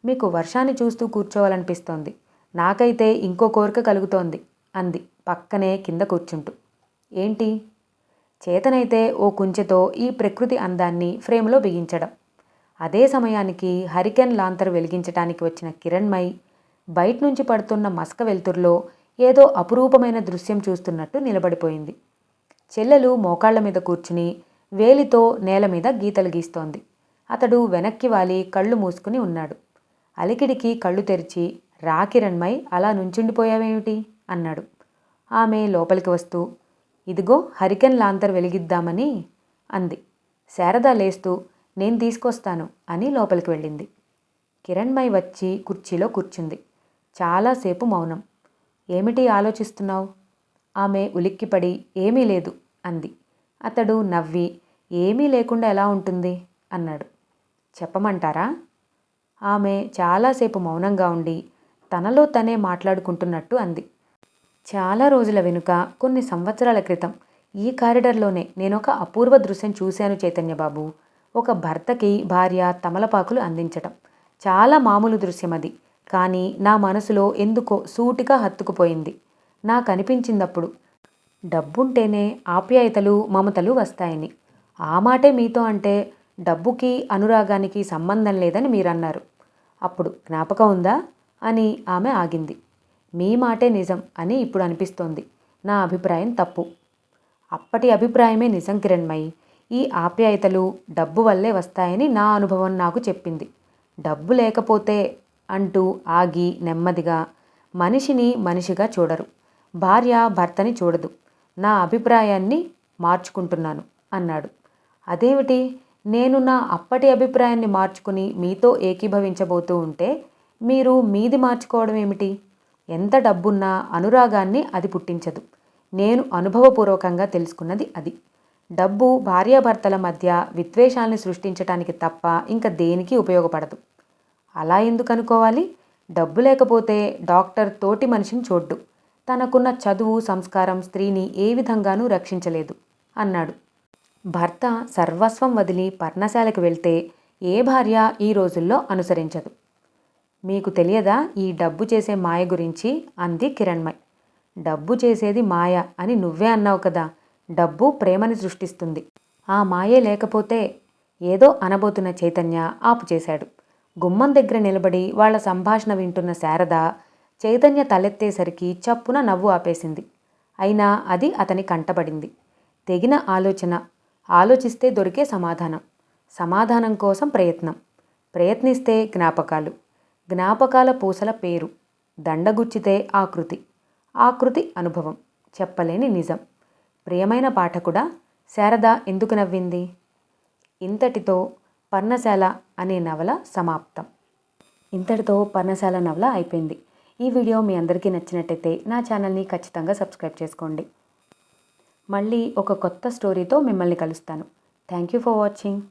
మీకు వర్షాన్ని చూస్తూ కూర్చోవాలనిపిస్తోంది, నాకైతే ఇంకో కోరిక కలుగుతోంది అంది పక్కనే కింద కూర్చుంటూ. ఏంటి? చేతనైతే ఓ కుంచెతో ఈ ప్రకృతి అందాన్ని ఫ్రేమ్లో బిగించడం. అదే సమయానికి హరికెన్ లాంతరు వెలిగించటానికి వచ్చిన కిరణ్మయి బయట్నుంచి పడుతున్న మసక వెలుతురులో ఏదో అపురూపమైన దృశ్యం చూస్తున్నట్టు నిలబడిపోయింది. చెల్లెలు మోకాళ్ల మీద కూర్చుని వేలితో నేల మీద గీతలు గీస్తోంది. అతడు వెనక్కి వాలి కళ్ళు మూసుకుని ఉన్నాడు. అలికిడికి కళ్ళు తెరిచి, రా కిరణ్మయ్, అలా నుంచుండిపోయావేమిటి అన్నాడు. ఆమె లోపలికి వస్తూ, ఇదిగో హరికెన్ లాంతర్ వెలిగిద్దామని అంది. శారద లేస్తూ, నేను తీసుకొస్తాను అని లోపలికి వెళ్ళింది. కిరణ్మయ్ వచ్చి కుర్చీలో కూర్చుంది. చాలాసేపు మౌనం. ఏమిటి ఆలోచిస్తున్నావు? ఆమె ఉలిక్కిపడి, ఏమీ లేదు అంది. అతడు నవ్వి, ఏమీ లేకుండా ఎలా ఉంటుంది అన్నాడు. చెప్పమంటారా? ఆమె చాలాసేపు మౌనంగా ఉండి తనలో తనే మాట్లాడుకుంటున్నట్టు అంది. చాలా రోజుల వెనుక, కొన్ని సంవత్సరాల క్రితం ఈ కారిడర్లోనే నేనొక అపూర్వ దృశ్యం చూశాను చైతన్యబాబు. ఒక భర్తకి భార్య తమలపాకులు అందించటం. చాలా మామూలు దృశ్యం అది. కానీ నా మనసులో ఎందుకో సూటిగా హత్తుకుపోయింది. నాకనిపించిందప్పుడు డబ్బుంటేనే ఆప్యాయతలు మమతలు వస్తాయని. ఆ మాటే మీతో అంటే డబ్బుకి అనురాగానికి సంబంధం లేదని మీరన్నారు. అప్పుడు జ్ఞాపకం ఉందా అని ఆమె ఆగింది. మీ మాటే నిజం అని ఇప్పుడు అనిపిస్తోంది. నా అభిప్రాయం తప్పు. అప్పటి అభిప్రాయమే నిజం కిరణ్మయి. ఈ ఆప్యాయతలు డబ్బు వల్లే వస్తాయని నా అనుభవం నాకు చెప్పింది. డబ్బు లేకపోతే అంటూ ఆగి నెమ్మదిగా, మనిషిని మనిషిగా చూడరు, భార్య భర్తని చూడదు. నా అభిప్రాయాన్ని మార్చుకుంటున్నాను అన్నాడు. అదేమిటి? నేను నా అప్పటి అభిప్రాయాన్ని మార్చుకుని మీతో ఏకీభవించబోతూ ఉంటే మీరు మీది మార్చుకోవడం ఏమిటి? ఎంత డబ్బున్నా అనురాగాన్ని అది పుట్టించదు. నేను అనుభవపూర్వకంగా తెలుసుకున్నది అది. డబ్బు భార్యాభర్తల మధ్య విద్వేషాల్ని సృష్టించటానికి తప్ప ఇంకా దేనికి ఉపయోగపడదు. అలా ఎందుకు అనుకోవాలి? డబ్బు లేకపోతే డాక్టర్ తోటి మనిషిని చూడ్డు. తనకున్న చదువు సంస్కారం స్త్రీని ఏ విధంగానూ రక్షించలేదు అన్నాడు. భర్త సర్వస్వం వదిలి పర్ణశాలకు వెళ్తే ఏ భార్య ఈ రోజుల్లో అనుసరించదు. మీకు తెలియదా ఈ డబ్బు చేసే మాయ గురించి అంది కిరణ్మయ్. డబ్బు చేసేది మాయ అని నువ్వే అన్నావు కదా. డబ్బు ప్రేమని సృష్టిస్తుంది. ఆ మాయే లేకపోతే ఏదో అనబోతున్న చైతన్య ఆపు చేశాడు. గుమ్మం దగ్గర నిలబడి వాళ్ల సంభాషణ వింటున్న శారద చైతన్య తలెత్తేసరికి చప్పున నవ్వు ఆపేసింది. అయినా అది అతని కంటపడింది. తెగిన ఆలోచన. ఆలోచిస్తే దొరికే సమాధానం. సమాధానం కోసం ప్రయత్నం. ప్రయత్నిస్తే జ్ఞాపకాలు. జ్ఞాపకాల పూసల పేరు. దండగుచ్చితే ఆకృతి. ఆకృతి అనుభవం. చెప్పలేని నిజం. ప్రియమైన పాఠకుడా, శారద ఎందుకు నవ్వింది? ఇంతటితో పర్ణశాల అనే నవల సమాప్తం. ఇంతటితో పర్ణశాల నవల అయిపోయింది. ఈ వీడియో మీ అందరికీ నచ్చినట్టయితే నా ఛానల్ని ఖచ్చితంగా సబ్స్క్రైబ్ చేసుకోండి. మళ్ళీ ఒక కొత్త స్టోరీతో మిమ్మల్ని కలుస్తాను. Thank you for watching.